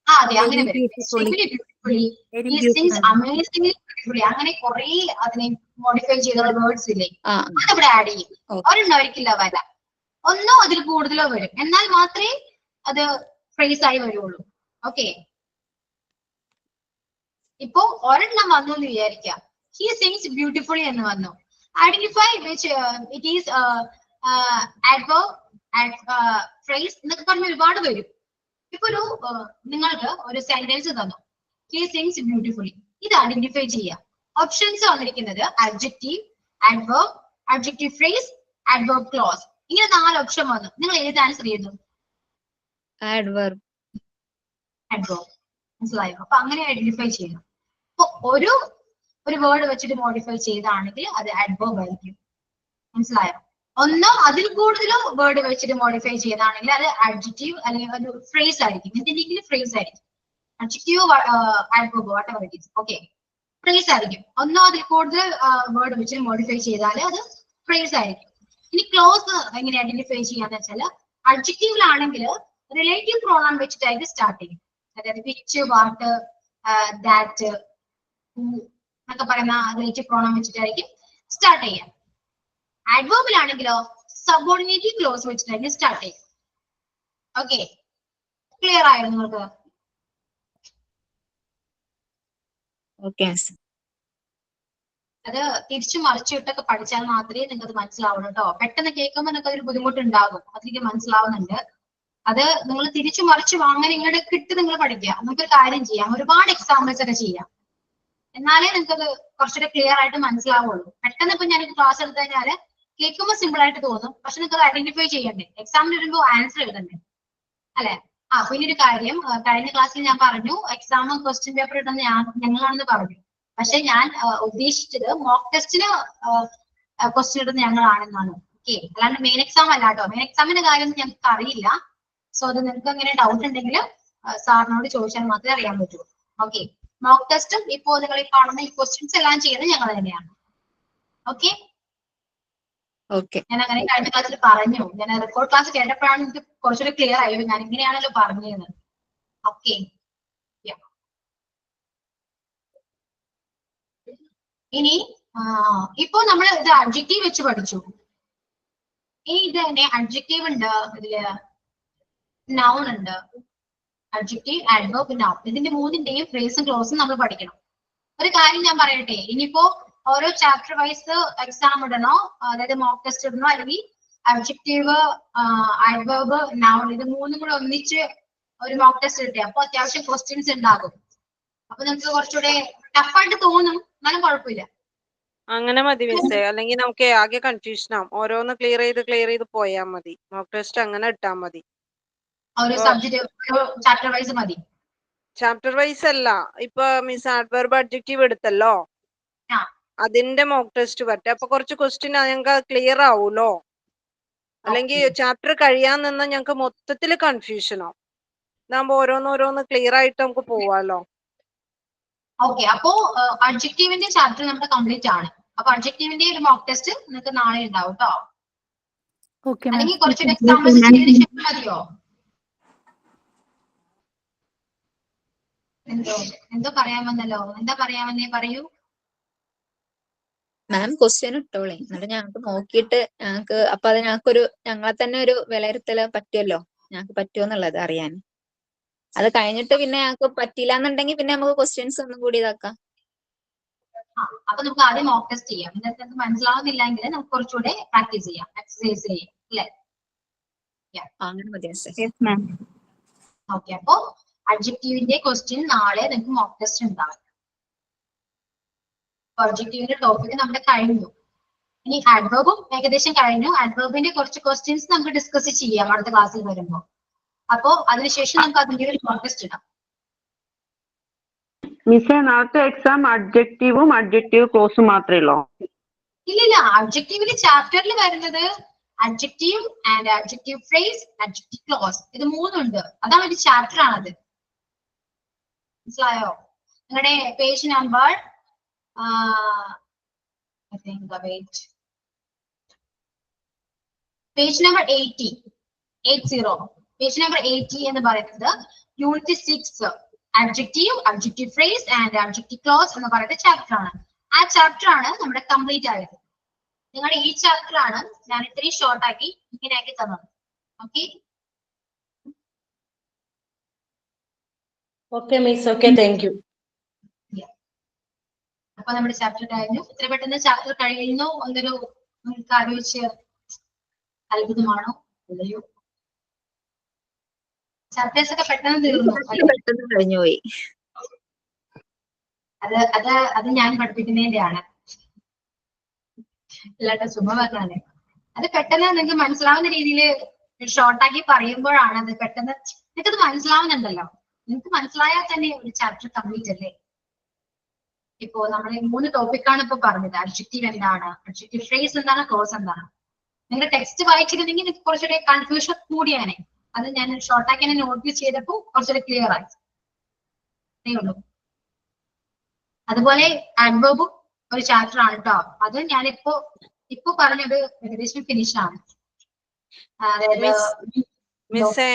അതെ അങ്ങനെ Very വരും. beautifully. Extremely beautifully. Very He sings beautiful. amazingly beautifully. അങ്ങനെ കുറെ അതിനെ മോഡിഫൈ ചെയ്ത വേർഡ്സ് ഇല്ലേ, ആ അതിവിടെ ആഡ് ചെയ്യും. Okay. ഒരെണ്ണം ഒരിക്കല വര, ഒന്നോ അതിൽ കൂടുതലോ വരും, എന്നാൽ മാത്രമേ അത് ഫ്രേസ് ആയി വരുള്ളൂ. ഓക്കെ, ഇപ്പോ ഒരെണ്ണം വന്നു എന്ന് വിചാരിക്കാം. ഹി സിങ്സ് ബ്യൂട്ടിഫുള്ളി എന്ന് വന്നു. Identify which it is adverb, phrase എന്നൊക്കെ പറഞ്ഞ് ഒരുപാട് വരും. ഇപ്പൊ ഒരു നിങ്ങൾക്ക് ഒരു സെന്റൻസ് തന്നു, ഹി സിങ്സ് ബ്യൂട്ടിഫുള്ളി, ഇത് ഐഡന്റിഫൈ ചെയ്യാം. ഓപ്ഷൻസ് വന്നിരിക്കുന്നത് adjective, adverb, adjective phrase, adverb clause. ഇങ്ങനെ 4 ഓപ്ഷൻ വന്നു. നിങ്ങൾ ഏത് ആൻസർ ചെയ്യുന്നു? adverb. adverb. മനസ്സിലായോ? അപ്പൊ അങ്ങനെ ഐഡന്റിഫൈ ചെയ്യണം. അപ്പൊ ഒരു വേർഡ് വെച്ചിട്ട് മോഡിഫൈ ചെയ്താണെങ്കിൽ അത് adverb ആയിരിക്കും. മനസ്സിലായോ? ഒന്നോ അതിൽ കൂടുതലോ വേർഡ് വെച്ചിട്ട് മോഡിഫൈ ചെയ്താണെങ്കിൽ അത് adjective അല്ലെങ്കിൽ ഒരു ഫ്രേസ് ആയിരിക്കും. എന്തെങ്കിലും ഫ്രേസ് ആയിരിക്കും. adjective, adverb, whatever it is. Okay, phrase ആയിരിക്കും. ഒന്നോ അതിൽ കൂടുതൽ വേർഡ് വെച്ചിട്ട് മോഡിഫൈ ചെയ്താൽ അത് ഫ്രേസ് ആയിരിക്കും. ഇനി ക്ലോസ് എങ്ങനെ ഐഡന്റിഫൈ ചെയ്യാന്ന് വെച്ചാൽ, അഡ്ജക്റ്റീവിലാണെങ്കിൽ റിലേറ്റീവ് പ്രോണൗൺ വെച്ചിട്ടായിരിക്കും സ്റ്റാർട്ട് ചെയ്യും. അതായത് വിച്ച്, വാട്ട്, ദാറ്റ് എന്നൊക്കെ പറയുന്ന റിലേറ്റീവ് പ്രോണൗൺ വെച്ചിട്ടായിരിക്കും സ്റ്റാർട്ട് ചെയ്യാം. ആഡ്വേർബിലാണെങ്കിലോ സബോർഡിനേറ്റീവ് ക്ലോസ് വെച്ചിട്ടായിരിക്കും സ്റ്റാർട്ട് ചെയ്യും. ഓക്കെ, ക്ലിയർ ആയോ നിങ്ങൾക്ക്? Okay. അത് തിരിച്ചു മറിച്ചിട്ടൊക്കെ പഠിച്ചാൽ മാത്രമേ നിങ്ങൾക്ക് അത് മനസ്സിലാവുള്ളൂ കേട്ടോ. പെട്ടെന്ന് കേൾക്കുമ്പോൾ നിങ്ങൾക്ക് അതൊരു ബുദ്ധിമുട്ടുണ്ടാകും, അതെനിക്ക് മനസ്സിലാവുന്നുണ്ട്. അത് നിങ്ങൾ തിരിച്ചു മറിച്ച് അങ്ങനെ ഇങ്ങോട്ട് കിട്ടി നിങ്ങൾ പഠിക്കുക. നമുക്കൊരു കാര്യം ചെയ്യാം, ഒരുപാട് എക്സാമ്പിൾസ് ഒക്കെ ചെയ്യാം, എന്നാലേ നിങ്ങൾക്ക് അത് കുറച്ചുകൂടെ ക്ലിയർ ആയിട്ട് മനസ്സിലാവുള്ളൂ. പെട്ടെന്ന് ഇപ്പൊ ഞാൻ ക്ലാസ് എടുത്തു കഴിഞ്ഞാൽ കേൾക്കുമ്പോൾ സിമ്പിൾ ആയിട്ട് തോന്നും, പക്ഷെ നിങ്ങൾക്ക് അത് ഐഡന്റിഫൈ ചെയ്യണ്ടേ, എക്സാമിന് വരുമ്പോൾ ആൻസർ എഴുതണ്ടേ, അല്ലെ? പിന്നെ ഒരു കാര്യം, കഴിഞ്ഞ ക്ലാസ്സിൽ ഞാൻ പറഞ്ഞു എക്സാം ക്വസ്റ്റ്യൻ പേപ്പർ ഇടുന്ന ഞങ്ങളാണെന്ന് പറഞ്ഞു. പക്ഷെ ഞാൻ ഉദ്ദേശിച്ചത് മോക്ക് ടെസ്റ്റിന് ക്വസ്റ്റ്യൻ ഇടുന്ന ഞങ്ങളാണെന്നാണ്. ഓക്കെ, അല്ലാണ്ട് മെയിൻ എക്സാം അല്ല കേട്ടോ. മെയിൻ എക്സാമിന്റെ കാര്യം ഞങ്ങൾക്ക് അറിയില്ല. സോ അത് നിങ്ങൾക്ക് അങ്ങനെ ഡൗട്ട് ഉണ്ടെങ്കിൽ സാറിനോട് ചോദിച്ചാൽ മാത്രമേ അറിയാൻ പറ്റൂ. ഓക്കെ, മോക്ക് ടെസ്റ്റും ഇപ്പോ നിങ്ങൾ ഈ കാണുന്ന ഈ ക്വസ്റ്റ്യൻസ് എല്ലാം ചെയ്യുന്നത് ഞങ്ങൾ തന്നെയാണ്. Okay, Okay. ഞാൻ അങ്ങനെ കഴിഞ്ഞ ക്ലാസ്സിൽ പറഞ്ഞു. ഞാൻ റെക്കോർഡ് ക്ലാസ് കേട്ടപ്പോഴാണ് എനിക്ക് കുറച്ചുകൂടി ക്ലിയർ ആയത്, ഞാൻ ഇങ്ങനെയാണല്ലോ പറഞ്ഞത്. ഓക്കെ, ഇനി ഇപ്പൊ നമ്മൾ ഇത് അഡ്ജക്റ്റീവ് വെച്ച് പഠിച്ചു. ഇനി ഇത് തന്നെ അഡ്ജക്റ്റീവ് ഉണ്ട്, ഇതില് നൗൺ ഉണ്ട്. അഡ്ജക്റ്റീവ്, ആഡ്വർബ്, നൗൺ, ഇതിന്റെ മൂന്നിന്റെയും ഫ്രേസും ക്ലോസും നമ്മൾ പഠിക്കണം. ഒരു കാര്യം ഞാൻ പറയട്ടെ, ഇനിയിപ്പോ ഓരോ ചാപ്റ്റർ വൈസ് എക്സാം ഇടണോ, അതായത് മോക്ക് ടെസ്റ്റ് ഇടണോ, അല്ലെങ്കിൽ അഡ്ജക്റ്റീവ്, ആഡ്വർബ്, നൗൺ ഇത് മൂന്നും കൂടെ ഒന്നിച്ച് ഒരു മോക്ക് ടെസ്റ്റ് കിട്ടിയ അപ്പൊ അത്യാവശ്യം ക്വസ്റ്റ്യൻസ് ഉണ്ടാകും. അപ്പൊ നമുക്ക് കുറച്ചുകൂടെ ടഫായിട്ട് തോന്നും, എന്നാലും കുഴപ്പമില്ല. അങ്ങനെ മതി മിസ്സേ, അല്ലെങ്കിൽ നമുക്ക് ആകെ കൺഫ്യൂഷൻ ആവും. ഓരോന്ന് ക്ലിയർ ചെയ്ത് പോയാൽ മതി. മോക്ക് ടെസ്റ്റ് അങ്ങനെ ഇട്ടാ മതി. ഓരോ സബ്ജക്ട് ചാപ്റ്റർ വൈസ് മതി. ചാപ്റ്റർ വൈസ് അല്ല, ഇപ്പൊ മിസ് ആഡ്വർബ് അഡ്ജക്റ്റീവ് എടുത്തല്ലോ, അതിന്റെ മോക്ക് ടെസ്റ്റ് പറ്റേ. അപ്പൊ കുറച്ച് ക്വസ്റ്റ്യൻ ഞങ്ങൾക്ക് ക്ലിയർ ആവൂലോ. അല്ലെങ്കിൽ ചാപ്റ്റർ കഴിയാൻ നിന്നാ ഞങ്ങൾക്ക് മൊത്തത്തില് കൺഫ്യൂഷൻ ആവും. ഇതാകുമ്പോ ഓരോന്നോരോന്ന് ക്ലിയർ ആയിട്ട് നമുക്ക് പോവാലോ. ഓക്കെ, അപ്പോ അഡ്ജക്റ്റീവിന്റെ ചാപ്റ്റർ നമ്മുടെ കംപ്ലീറ്റ് ആണ്. അപ്പൊ അഡ്ജക്റ്റീവിന്റെ ഒരു മോക്ക് ടെസ്റ്റ് നിങ്ങൾക്ക് നാളെ ഉണ്ടാവും കേട്ടോ. അല്ലെങ്കിൽ കുറച്ചൊരു എക്സാമ്പിൾസ് ചെയ്തതിന് ശേഷം മതിയോ? എന്തോ പറയാമെന്നല്ലോ, എന്താ പറയാമെന്നേ പറയൂ. മാം ക്വസ്റ്റ്യൻ ഇട്ടോളേ, എന്നിട്ട് ഞങ്ങൾക്ക് നോക്കിയിട്ട് ഞങ്ങൾക്ക് അപ്പൊ അത് ഞങ്ങളെ തന്നെ ഒരു വിലയിരുത്തൽ പറ്റുമല്ലോ, ഞങ്ങൾക്ക് പറ്റുമോന്നുള്ളത് അറിയാൻ. അത് കഴിഞ്ഞിട്ട് പിന്നെ ഞങ്ങൾക്ക് പറ്റില്ല എന്നുണ്ടെങ്കിൽ പിന്നെ നമുക്ക് ക്വസ്റ്റ്യൻസ് ഒന്നും കൂടി ഇതാക്കാം. അപ്പൊ നമുക്ക് ആദ്യം മോക്ക് ടെസ്റ്റ് ചെയ്യാം. എന്നിട്ട് നമുക്ക് മനസ്സിലാവുന്നില്ലെങ്കിൽ നമുക്ക് കുറച്ചുകൂടെ പ്രാക്ടീസ് ചെയ്യാം, എക്സസൈസ് ചെയ്യാം, അല്ലേ? അങ്ങനെ മതി. ഓക്കെ, അപ്പൊ അഡ്ജക്റ്റീവിന്റെ ക്വസ്റ്റ്യൻ നാളെ നിങ്ങൾക്ക് മോക്ക് ടെസ്റ്റ് ഉണ്ടാവും. അഡ്ജക്റ്റീവിന്റെ ടോപ്പിക് നമ്മുടെ കഴിഞ്ഞു. ഇനി ആഡ്വർബും ഏകദേശം കഴിഞ്ഞു. ആഡ്വർബിന്റെ കുറച്ച് ക്വസ്റ്റ്യൻസ് നമുക്ക് ഡിസ്കസ് ചെയ്യാം അടുത്ത ക്ലാസ്സിൽ വരുമ്പോൾ. അപ്പോ അതിനുശേഷം നമുക്ക് അതിന്റെ ഒരു മോക്ക് ടെസ്റ്റ് ഇടാം. മിസ്സേ, നാളത്തെ എക്സാം അഡ്ജക്റ്റീവും അഡ്ജക്റ്റീവ് ക്ലോസും മാത്രമേ ഉള്ളൂ? ഇല്ലില്ല, അഡ്ജക്റ്റീവിന്റെ ചാപ്റ്ററിൽ വരുന്നത് adjective and adjective phrase, adjective close, ഇത് മൂന്നുണ്ട്. അതാണ് ഒരു ചാപ്റ്റർ ആണത്. മനസ്സിലായോ? നിങ്ങളുടെ page number page number 80 page number 80 എന്ന് പറയുന്നത് unit 6 adjective, adjective phrase and adjective clause എന്ന് പറയുന്ന ചാപ്റ്റർ ആണ്. ആ ചാപ്റ്റർ ആണ് നമ്മുടെ കംപ്ലീറ്റ് ആയത്. നിങ്ങളുടെ ഈ ചാപ്റ്റർ ആണ് ഞാൻ ഇത്രയും ഷോർട്ട് ആക്കി ഇങ്ങനെയാക്കി തന്നത്. Okay okay miss, okay, thank you. അപ്പൊ നമ്മുടെ ചാപ്റ്റർ കഴിഞ്ഞു. ഇത്ര പെട്ടെന്ന് ചാപ്റ്റർ കഴിയുന്നു എന്നൊരു നിങ്ങൾക്ക് ആലോചിച്ച് അത്ഭുതമാണോ? അല്ലയോ? ചാപ്റ്റേഴ്സ് ഒക്കെ പെട്ടെന്ന് തീർന്നു. പെട്ടെന്ന് കഴിഞ്ഞുപോയി. അത് ഞാൻ പഠിപ്പിക്കുന്നതിന്റെ ആണ്. അല്ലാട്ടോ സുമ പറഞ്ഞാലേ അത് പെട്ടെന്ന് നിങ്ങൾക്ക് മനസ്സിലാവുന്ന രീതിയിൽ ഷോർട്ടാക്കി പറയുമ്പോഴാണ് അത് പെട്ടെന്ന് നിങ്ങൾക്കത് മനസ്സിലാവുന്നുണ്ടല്ലോ. നിങ്ങൾക്ക് മനസ്സിലായാൽ തന്നെ ഒരു ചാപ്റ്റർ കംപ്ലീറ്റ് അല്ലേ? ഇപ്പോ നമ്മൾ 3 ടോപ്പിക്കാണ് ഇപ്പൊ പറഞ്ഞത്. അഡ്ജക്റ്റീവ് എന്താണ്, അഡ്ജക്റ്റീവ് ഫ്രേസ് എന്താണ്, ക്ലോസ് എന്താണ്. നിങ്ങൾ ടെക്സ്റ്റ് വായിച്ചിരുന്നെങ്കിൽ നിങ്ങൾക്ക് കുറച്ചുകൂടെ കൺഫ്യൂഷൻ കൂടിയാണ്. അത് ഞാൻ ഷോർട്ടാക്കി നോട്ട് ചെയ്തപ്പോൾ കുറച്ചുകൂടെ ക്ലിയർ ആയി. അതേ ഉള്ളൂ. അതുപോലെ ആഡ്വേർബും ഒരു ചാപ്റ്റർ ആണ് കേട്ടോ. അത് ഞാനിപ്പോ പറഞ്ഞത് ഏകദേശം ഫിനിഷ് ആണ്. മിസ്സേ,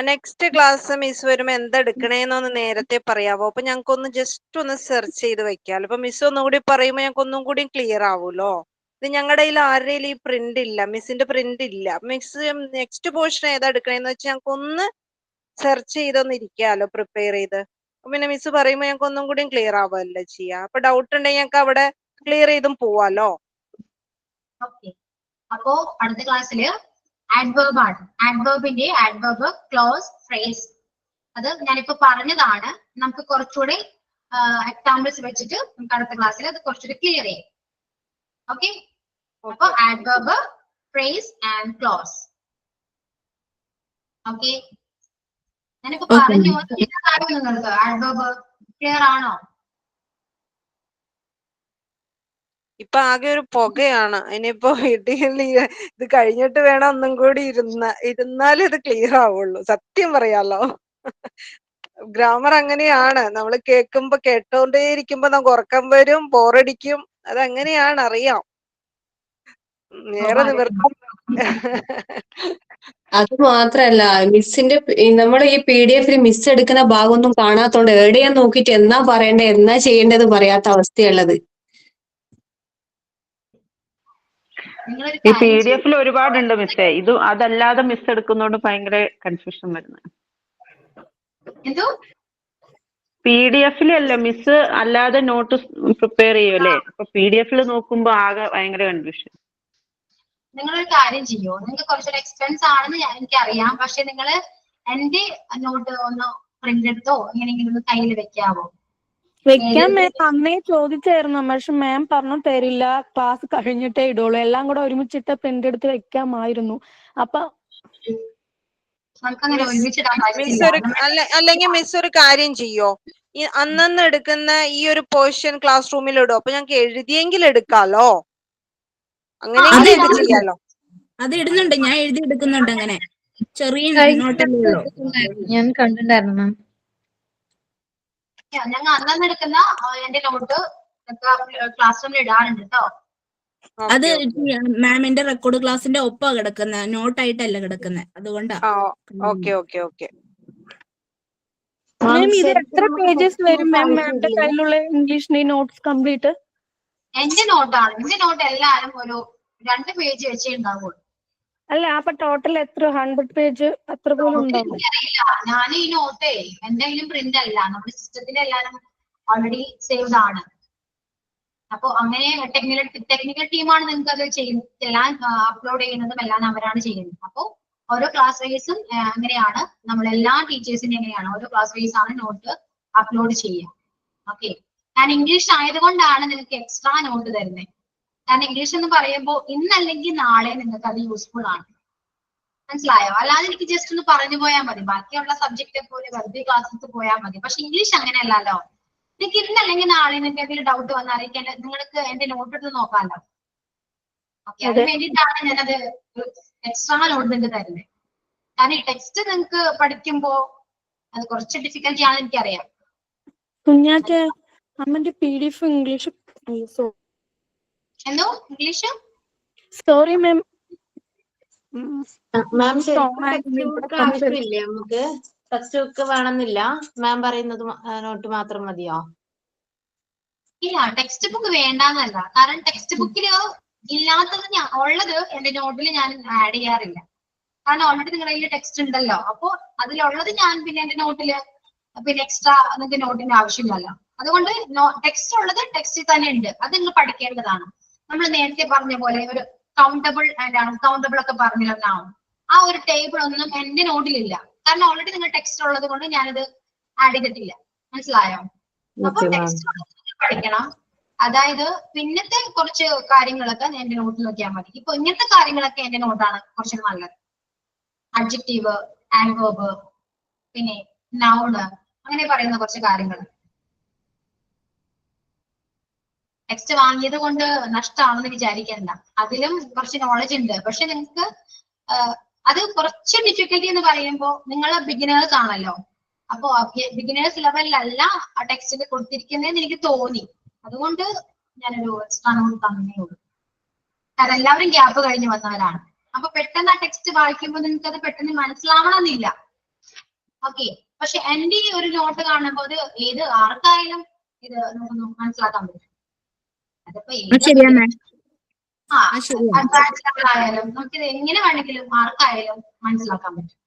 നെക്സ്റ്റ് ക്ലാസ് മിസ് വരുമ്പോ എന്താ എടുക്കണേന്നൊന്ന് നേരത്തെ പറയാവോ? അപ്പൊ ഞങ്ങൾക്കൊന്ന് ജസ്റ്റ് ഒന്ന് സെർച്ച് ചെയ്ത് വെക്കാലോ. അപ്പൊ മിസ് ഒന്നുകൂടി പറയുമ്പോ ഞങ്ങൾക്ക് ഒന്നും കൂടി ക്ലിയർ ആവൂലോ. ഇത് ഞങ്ങളുടെ കയ്യിൽ ആരുടെയും ഈ പ്രിന്റ് ഇല്ല, മിസ്സിന്റെ പ്രിന്റ് ഇല്ല. മിസ് നെക്സ്റ്റ് പോർഷൻ ഏതാ എടുക്കണേന്ന് വെച്ചാൽ ഞങ്ങൾക്ക് ഒന്ന് സെർച്ച് ചെയ്തൊന്ന് ഇരിക്കാലോ, പ്രിപ്പയർ ചെയ്ത്. പിന്നെ മിസ് പറയുമ്പോ ഞങ്ങൾക്ക് ഒന്നും കൂടി ക്ലിയർ ആവുമല്ലോ ചെയ്യാ. അപ്പൊ ഡൗട്ട് ഉണ്ടെങ്കിൽ ഞങ്ങൾക്ക് അവിടെ ക്ലിയർ ചെയ്തും പോവാലോ. അപ്പോ അടുത്ത ക്ലാസ്സില് ആഡ്വേർബ് ആണ്. ആഡ്വേർബിന്റെ ആഡ്വേർബ്, ക്ലോസ്, ഫ്രേസ് അത് ഞാനിപ്പോ പറഞ്ഞതാണ്. നമുക്ക് കുറച്ചുകൂടെ എക്സാമ്പിൾസ് വെച്ചിട്ട് നമുക്ക് അടുത്ത ക്ലാസ്സിൽ അത് കുറച്ചുകൂടി ക്ലിയർ ചെയ്യും. ഓക്കെ, അപ്പൊ adverb, phrase and close. Okay, ഞാനിപ്പോ പറഞ്ഞു നിങ്ങൾക്ക് ആഡ്വേർബ് ക്ലിയർ ആണോ? ഇപ്പൊ ആകെ ഒരു പുകയാണ്. ഇനിയിപ്പോ വീട്ടിൽ ഇത് കഴിഞ്ഞിട്ട് വേണം ഒന്നും കൂടി ഇരുന്നാലും ഇത് ക്ലിയർ ആവുള്ളൂ. സത്യം പറയാലോ, ഗ്രാമർ അങ്ങനെയാണ്. നമ്മൾ കേട്ടോണ്ടേയിരിക്കുമ്പോ നമുക്ക് ഉറക്കം വരും, ബോറടിക്കും. അതങ്ങനെയാണ്, അറിയാം. വേറെ നിവർത്തി. അത് മാത്രല്ല മിസ്സിന്റെ നമ്മൾ ഈ PDF മിസ് എടുക്കുന്ന ഭാഗമൊന്നും കാണാത്തോണ്ട് എവിടെയാ നോക്കിയിട്ട് എന്നാ പറയണ്ടേ എന്നാ ചെയ്യേണ്ടത് പറയാത്ത അവസ്ഥയുള്ളത്. ഈ PDF ഒരുപാടുണ്ട് മിസ്സേ. ഇത് അതല്ലാതെ മിസ് എടുക്കുന്നോണ്ട് ഭയങ്കര കൺഫ്യൂഷൻ വരുന്നത്. PDF അല്ല മിസ് അല്ലാതെ നോട്ട് പ്രിപ്പയർ ചെയ്യുമല്ലേ. അപ്പൊ PDF നോക്കുമ്പോ ആകെ ഭയങ്കര കൺഫ്യൂഷൻ. നിങ്ങളൊരു കാര്യം ചെയ്യോ, നിങ്ങൾക്ക് കുറച്ചൊരു എക്സ്പെൻസ് ആണെന്ന് എനിക്കറിയാം. പക്ഷെ നിങ്ങൾ എന്റെ നോട്ട് ഒന്ന് പ്രിന്റ് എടുത്തോ എങ്ങനെയെങ്കിലും കയ്യിൽ വെക്കാവോ? വെക്കാൻ മാം അന്നേ ചോദിച്ചായിരുന്നു, പക്ഷെ മാം പറഞ്ഞു തരില്ല, ക്ലാസ് കഴിഞ്ഞിട്ടേ ഇടുള്ളൂ. എല്ലാം കൂടെ ഒരുമിച്ചിട്ട് പ്രിന്റ് എടുത്ത് വെക്കാമായിരുന്നു. അപ്പൊ നമുക്കങ്ങനെ ഒരുമിച്ചിടാൻ മിസ് അല്ലെങ്കിൽ മിസ് ഒരു കാര്യം ചെയ്യോ, ഈ അന്നന്ന് എടുക്കുന്ന ഈ ഒരു പോർഷൻ ക്ലാസ് റൂമിൽ ഇടും. അപ്പൊ ഞങ്ങൾക്ക് എഴുതിയെങ്കിൽ എടുക്കാലോ. അങ്ങനെയെങ്കിലും ചെയ്യാലോ. അത് ഇടുന്നുണ്ട്, ഞാൻ എഴുതി എടുക്കുന്നുണ്ട്. അങ്ങനെ ചെറിയ നോട്ടല്ലേ ഉള്ളൂ. ഞാൻ കണ്ടിട്ടുണ്ടായിരുന്നു മാം. ഞങ്ങൾ അന്നന്ന് എടുക്കുന്ന എന്റെ നോട്ട് ക്ലാസ് റൂമിൽ ഇടാറുണ്ട് കേട്ടോ. അത് മാമിന്റെ റെക്കോർഡ് ക്ലാസ്സിന്റെ ഒപ്പാ കിടക്കുന്നത്, നോട്ടായിട്ടല്ല കിടക്കുന്നത്. അതുകൊണ്ടാ. മാം ഇത് എത്ര പേജസ് വരും മാം മാമിന്റെ കയ്യിലുള്ള ഇംഗ്ലീഷിന്റെ നോട്ട്സ് കംപ്ലീറ്റ്? എന്റെ നോട്ടാണ്. എന്റെ നോട്ട് എല്ലാരും ഒരു 2 പേജ് വെച്ചേ ഉണ്ടാവുള്ളൂ. അല്ല, അപ്പൊ ടോട്ടൽ എത്ര 100 പേജ് അത്ര പോലും ഉണ്ടാവും? അറിയില്ല. ഞാൻ ഈ നോട്ടേ എന്റെ കയ്യിലും പ്രിന്റ് അല്ല, നമ്മുടെ സിസ്റ്റത്തിന്റെ എല്ലാരും ഓൾറെഡി സേവ്ഡ് ആണ്. അപ്പൊ അങ്ങനെ ടെക്നിക്കൽ ടീമാണ് നിങ്ങൾക്ക് അത് ചെയ്യുന്നത്, എല്ലാം അപ്ലോഡ് ചെയ്യുന്നതും എല്ലാം അവരാണ് ചെയ്യുന്നത്. അപ്പൊ ഓരോ ക്ലാസ് വൈസും അങ്ങനെയാണ്, നമ്മളെല്ലാ ടീച്ചേഴ്സിനും എങ്ങനെയാണ് ഓരോ ക്ലാസ് വൈസ് ആണ് നോട്ട് അപ്ലോഡ് ചെയ്യുക. ഓക്കെ, ഞാൻ ഇംഗ്ലീഷ് ആയതുകൊണ്ടാണ് നിങ്ങൾക്ക് എക്സ്ട്രാ നോട്ട് തരുന്നത്. കാരണം ഇംഗ്ലീഷ് എന്ന് പറയുമ്പോൾ ഇന്നല്ലെങ്കിൽ നാളെ നിങ്ങൾക്ക് അത് യൂസ്ഫുൾ ആണ്. മനസ്സിലായോ? അല്ലാതെ എനിക്ക് ജസ്റ്റ് ഒന്ന് പറഞ്ഞു പോയാൽ മതി, ബാക്കിയുള്ള സബ്ജക്റ്റ് പോലെ വെറുതെ ക്ലാസ്സിൽ പോയാൽ മതി. പക്ഷെ ഇംഗ്ലീഷ് അങ്ങനെയല്ലല്ലോ. നിങ്ങൾക്ക് ഇന്നല്ലെങ്കിൽ നാളെ നിങ്ങൾക്ക് എന്തെങ്കിലും ഡൗട്ട് വന്നാൽ നിങ്ങൾക്ക് എന്റെ നോട്ട് എടുത്ത് നോക്കാമല്ലോ. ഓക്കെ, അതിന് വേണ്ടിയിട്ടാണ് ഞാനത് എക്സ്ട്രാ നോട്ട് നിങ്ങൾക്ക് തരുന്നത്. കാരണം ഈ ടെക്സ്റ്റ് നിങ്ങൾക്ക് പഠിക്കുമ്പോ അത് കുറച്ച് ഡിഫിക്കൽറ്റി ആണെന്ന് എനിക്കറിയാം. കുഞ്ഞാറ്റെ അമ്മന്റെ PDF ഇംഗ്ലീഷ്. എന്തോ ഇംഗ്ലീഷ്? Sorry ma'am. മാം ആവശ്യമില്ലേ നമുക്ക്? ടെക്സ്റ്റ് ബുക്ക് വേണമെന്നില്ല, മാം പറയുന്നത് നോട്ട് മാത്രം മതിയോ? ഇല്ല, ടെക്സ്റ്റ് ബുക്ക് വേണ്ടാന്നല്ല. കാരണം ടെക്സ്റ്റ് ബുക്കില് ഇല്ലാത്തത് ഉള്ളത് എന്റെ നോട്ടിൽ ഞാൻ ആഡ് ചെയ്യാറില്ല. കാരണം ഓൾറെഡി നിങ്ങളുടെ കയ്യിൽ ടെക്സ്റ്റ് ഉണ്ടല്ലോ. അപ്പൊ അതിലുള്ളത് ഞാൻ പിന്നെ എന്റെ നോട്ടില് പിന്നെ എക്സ്ട്രാ നിങ്ങൾക്ക് നോട്ടിന്റെ ആവശ്യമില്ലല്ലോ. അതുകൊണ്ട് ടെക്സ്റ്റ് ഉള്ളത് ടെക്സ്റ്റിൽ തന്നെ ഉണ്ട്. അത് നിങ്ങൾ പഠിക്കേണ്ടതാണ്. നമ്മൾ നേരത്തെ പറഞ്ഞ പോലെ ഒരു കൗണ്ടബിൾ ആൻഡ് അൺകൗണ്ടബിൾ ഒക്കെ പറഞ്ഞിരുന്നോ, ആ ഒരു ടേബിൾ ഒന്നും എന്റെ നോട്ടിലില്ല. കാരണം ഓൾറെഡി നിങ്ങൾ ടെക്സ്റ്റ് ഉള്ളത് കൊണ്ട് ഞാനത് ആഡ് ചെയ്തിട്ടില്ല. മനസ്സിലായോ? അപ്പൊ ടെക്സ്റ്റ് പഠിക്കണം. അതായത് പിന്നത്തെ കുറച്ച് കാര്യങ്ങളൊക്കെ എന്റെ നോട്ടിൽ നോക്കിയാൽ മതി. ഇപ്പൊ ഇങ്ങനത്തെ കാര്യങ്ങളൊക്കെ എന്റെ നോട്ടാണ് കുറച്ച് നല്ലത്. അഡ്ജക്റ്റീവ്, ആഡ്വേർബ്, പിന്നെ നൗണ്, അങ്ങനെ പറയുന്ന കുറച്ച് കാര്യങ്ങൾ. ടെക്സ്റ്റ് വാങ്ങിയത് കൊണ്ട് നഷ്ടമാണെന്ന് വിചാരിക്കണ്ട. അതിലും കുറച്ച് നോളജ് ഉണ്ട്. പക്ഷെ നിങ്ങൾക്ക് അത് കുറച്ച് ഡിഫിക്കൽട്ടി എന്ന് പറയുമ്പോൾ നിങ്ങൾ ബിഗിനേഴ്സ് ആണല്ലോ. അപ്പോ ബിഗിനേഴ്സ് ലെവലിലല്ല ആ ടെക്സ്റ്റിൽ കൊടുത്തിരിക്കുന്നതെന്ന് എനിക്ക് തോന്നി. അതുകൊണ്ട് ഞാനൊരു എക്സ്ട്രാ നോട്ട് തന്നേ ഉള്ളൂ. കാരണം എല്ലാവരും ഗ്യാപ്പ് കഴിഞ്ഞ് വന്നവരാണ്. അപ്പൊ പെട്ടെന്ന് ആ ടെക്സ്റ്റ് വായിക്കുമ്പോൾ നിങ്ങൾക്ക് അത് പെട്ടെന്ന് മനസ്സിലാവണമെന്നില്ല. ഓക്കെ, പക്ഷെ എന്റെ ഈ ഒരു നോട്ട് കാണുമ്പോൾ അത് ഏത് ആർക്കായാലും ഇത് നമുക്കൊന്ന് മനസ്സിലാക്കാൻ പറ്റും. അതിപ്പോ അഡ്വാൻസ് ലെവൽ ആയാലും നമുക്കിത് എങ്ങനെ വേണമെങ്കിലും ആർക്കായാലും മനസ്സിലാക്കാൻ പറ്റും.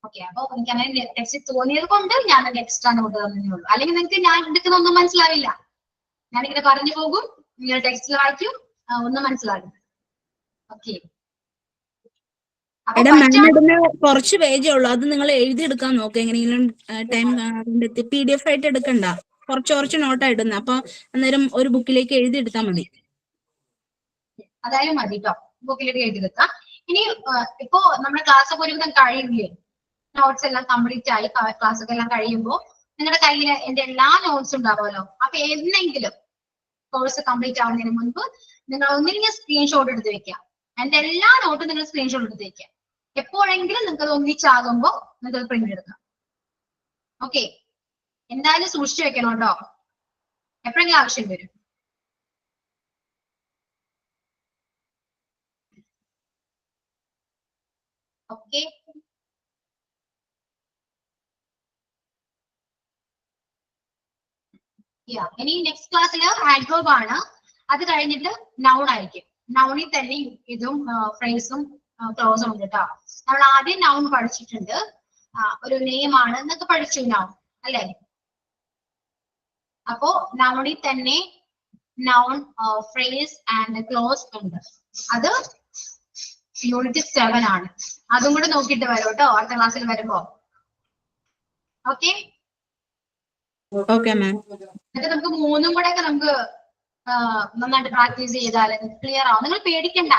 ഓക്കെ, അപ്പൊ എനിക്ക് അങ്ങനെ ടെക്സ്റ്റ് തോന്നിയത് കൊണ്ട് ഞാൻ ഒരു എക്സ്ട്രാ നോട്ട് തന്നേ ഉള്ളൂ. അല്ലെങ്കിൽ നിങ്ങൾക്ക് ഞാൻ എടുക്കുന്നൊന്നും മനസ്സിലാവില്ല. ഞാനിങ്ങനെ പറഞ്ഞു പോകും, നിങ്ങൾ ടെക്സ്റ്റിൽ വായിക്കും, ഒന്നും മനസ്സിലാകും. ഓക്കെ, കുറച്ച് പേജേ ഉള്ളൂ. അത് നിങ്ങൾ എഴുതിയെടുക്കാൻ നോക്കുക. എങ്ങനെയെങ്കിലും ടൈം കണ്ടെത്തി PDF ആയിട്ട് എടുക്കണ്ട. കുറച്ച് നോട്ടാ ഇടുന്നത്. അപ്പൊ അന്നേരം ഒരു ബുക്കിലേക്ക് എഴുതിയെടുത്താൽ മതി. അതായത് മതി കേട്ടോ, ബുക്കിലേക്ക് എഴുതിയെടുക്കാം. ഇനി ഇപ്പോ നമ്മുടെ ക്ലാസ് ഒക്കെ ഒരുവിധം കഴിയില്ലേ, നോട്ട്സ് എല്ലാം കംപ്ലീറ്റ് ആയി, ക്ലാസ് ഒക്കെ എല്ലാം കഴിയുമ്പോൾ നിങ്ങളുടെ കയ്യിൽ എന്റെ എല്ലാ നോട്ട്സും ഉണ്ടാവുമല്ലോ. അപ്പൊ എന്നെങ്കിലും കോഴ്സ് കംപ്ലീറ്റ് ആവുന്നതിന് മുൻപ് നിങ്ങൾ ഒന്നില്ലെങ്കിൽ സ്ക്രീൻഷോട്ട് എടുത്ത് വെക്കാം. എന്റെ എല്ലാ നോട്ടും നിങ്ങൾ സ്ക്രീൻഷോട്ട് എടുത്ത് വെക്കാം. എപ്പോഴെങ്കിലും നിങ്ങൾക്ക് അത് ഒന്നിച്ചാകുമ്പോൾ നിങ്ങൾക്ക് പ്രിന്റ് എടുക്കാം. ഓക്കെ, എന്തായാലും സൂക്ഷിച്ചു വെക്കണം കേട്ടോ, എപ്പോഴെങ്കിലും ആവശ്യം വരും. ഓക്കെ, ഇനി നെക്സ്റ്റ് ക്ലാസ്സിൽ ആഡ്വേർബ് ആണ്. അത് കഴിഞ്ഞിട്ട് നൗൺ ആയിരിക്കും. നൗണിൽ തന്നെ ഇതും ഫ്രേസും ക്ലോസും ഉണ്ട് കേട്ടോ. നമ്മൾ ആദ്യം നൗൺ പഠിച്ചിട്ടുണ്ട്. ഒരു നെയിം ആണ് എന്നൊക്കെ പഠിച്ചു നൗൺ അല്ലേ. അപ്പോ നൗണിൽ തന്നെ നൗൺ, ഫ്രേസ് ആൻഡ് ക്ലോസ് ഉണ്ട്. അത് യൂണിറ്റ് 7 ആണ്. അതും കൂടെ നോക്കിയിട്ട് വരും കേട്ടോ അടുത്ത ക്ലാസ്സിൽ വരുമ്പോ. ഓക്കെ, എന്നിട്ട് നമുക്ക് മൂന്നും കൂടെ ഒക്കെ നമുക്ക് നന്നായിട്ട് പ്രാക്ടീസ് ചെയ്താൽ ക്ലിയർ ആവും. നിങ്ങൾ പേടിക്കണ്ട,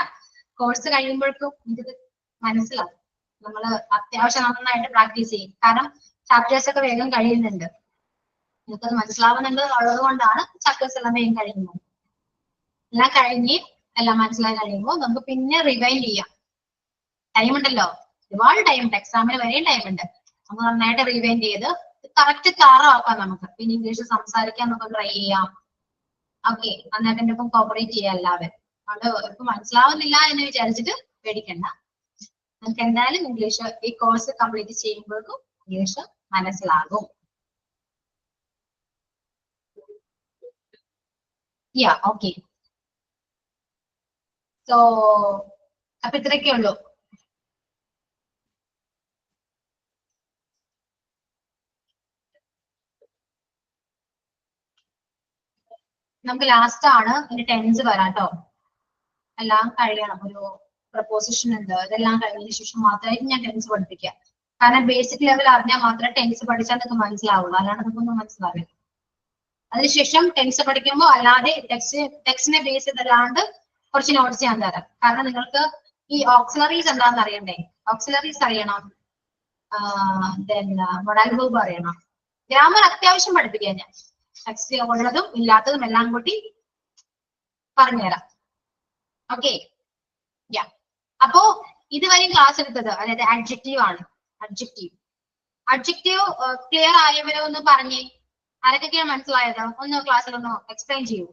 കോഴ്സ് കഴിയുമ്പോഴേക്കും ഇത് മനസ്സിലാവും. നമ്മൾ അത്യാവശ്യം നന്നായിട്ട് പ്രാക്ടീസ് ചെയ്യും. കാരണം ചാപ്റ്റേഴ്സ് ഒക്കെ വേഗം കഴിയുന്നുണ്ട്. നിങ്ങൾക്കത് മനസ്സിലാവുന്നുണ്ട് ഉള്ളത് കൊണ്ടാണ് ചാപ്റ്റേഴ്സ് എല്ലാം വേഗം കഴിയുന്നത്. എല്ലാം കഴിഞ്ഞ് എല്ലാം മനസ്സിലായി കഴിയുമ്പോൾ നമുക്ക് പിന്നെ റിവൈൻഡ് ചെയ്യാം. ടൈം ഉണ്ടല്ലോ, ഒരുപാട് ടൈം ഉണ്ട്, എക്സാമിന് വരെയും ടൈം ഉണ്ട്. നമുക്ക് നന്നായിട്ട് റിവൈൻഡ് ചെയ്ത് കറക്റ്റ് ക്ലാറാക്കാം. നമുക്ക് പിന്നെ ഇംഗ്ലീഷ് സംസാരിക്കാൻ നമുക്ക് ട്രൈ ചെയ്യാം. ഓക്കെ, നന്നായിട്ട് എന്റെ ഒപ്പം കോപ്പറേറ്റ് ചെയ്യാം എല്ലാവരും. അതുകൊണ്ട് ഇപ്പൊ മനസ്സിലാവുന്നില്ല എന്ന് വിചാരിച്ചിട്ട് പേടിക്കണ്ട. നമുക്ക് എന്തായാലും ഇംഗ്ലീഷ് ഈ കോഴ്സ് കംപ്ലീറ്റ് ചെയ്യുമ്പോഴേക്കും ഇംഗ്ലീഷ് മനസ്സിലാകും. ഓക്കെ, സോ അപ്പൊ ഇത്രയൊക്കെ ഉള്ളൂ. നമുക്ക് ലാസ്റ്റ് ആണ് ഇനി ടെൻസ് വരാം കേട്ടോ. എല്ലാം കഴിയണം. ഒരു പ്രപ്പോസിഷൻ ഉണ്ട്, ഇതെല്ലാം കഴിഞ്ഞതിന് ശേഷം മാത്രമായിട്ട് ഞാൻ ടെൻസ് പഠിപ്പിക്കാം. കാരണം ബേസിക് ലെവൽ അറിഞ്ഞാൽ മാത്രമേ ടെൻസ് പഠിച്ചാൽ നിങ്ങൾക്ക് മനസ്സിലാവുള്ളൂ. അല്ലാണ്ട് നമുക്കൊന്നും മനസ്സിലാവില്ല. അതിനുശേഷം ടെൻസ് പഠിക്കുമ്പോൾ അല്ലാതെ ടെക്സ്റ്റിനെ ബേസ് ചെയ്തല്ലാണ്ട് കുറച്ച് നോട്ട്സ് ഞാൻ തരാം. കാരണം നിങ്ങൾക്ക് ഈ ഓക്സിലറീസ് എന്താണെന്ന് അറിയണ്ടേ. ഓക്സിലറീസ് അറിയണം, മൊഡൽ വെർബ് അറിയണം, ഗ്രാമർ അത്യാവശ്യം പഠിപ്പിക്കാൻ ഞാൻ ടെക്സ്റ്റ് ഉള്ളതും ഇല്ലാത്തതും എല്ലാം കൂട്ടി പറഞ്ഞുതരാം. ഓക്കെ, അപ്പോ ഇതുവരെയും ക്ലാസ് എടുത്തത് അതായത് അഡ്ജക്റ്റീവ് ആണ്. അഡ്ജക്റ്റീവ് ക്ലിയർ ആയവരോ ഒന്ന് പറഞ്ഞേ. ആരൊക്കെയാണ് മനസ്സിലായത്? ഒന്ന് ക്ലാസ്സിലൊന്ന് എക്സ്പ്ലെയിൻ ചെയ്യൂ.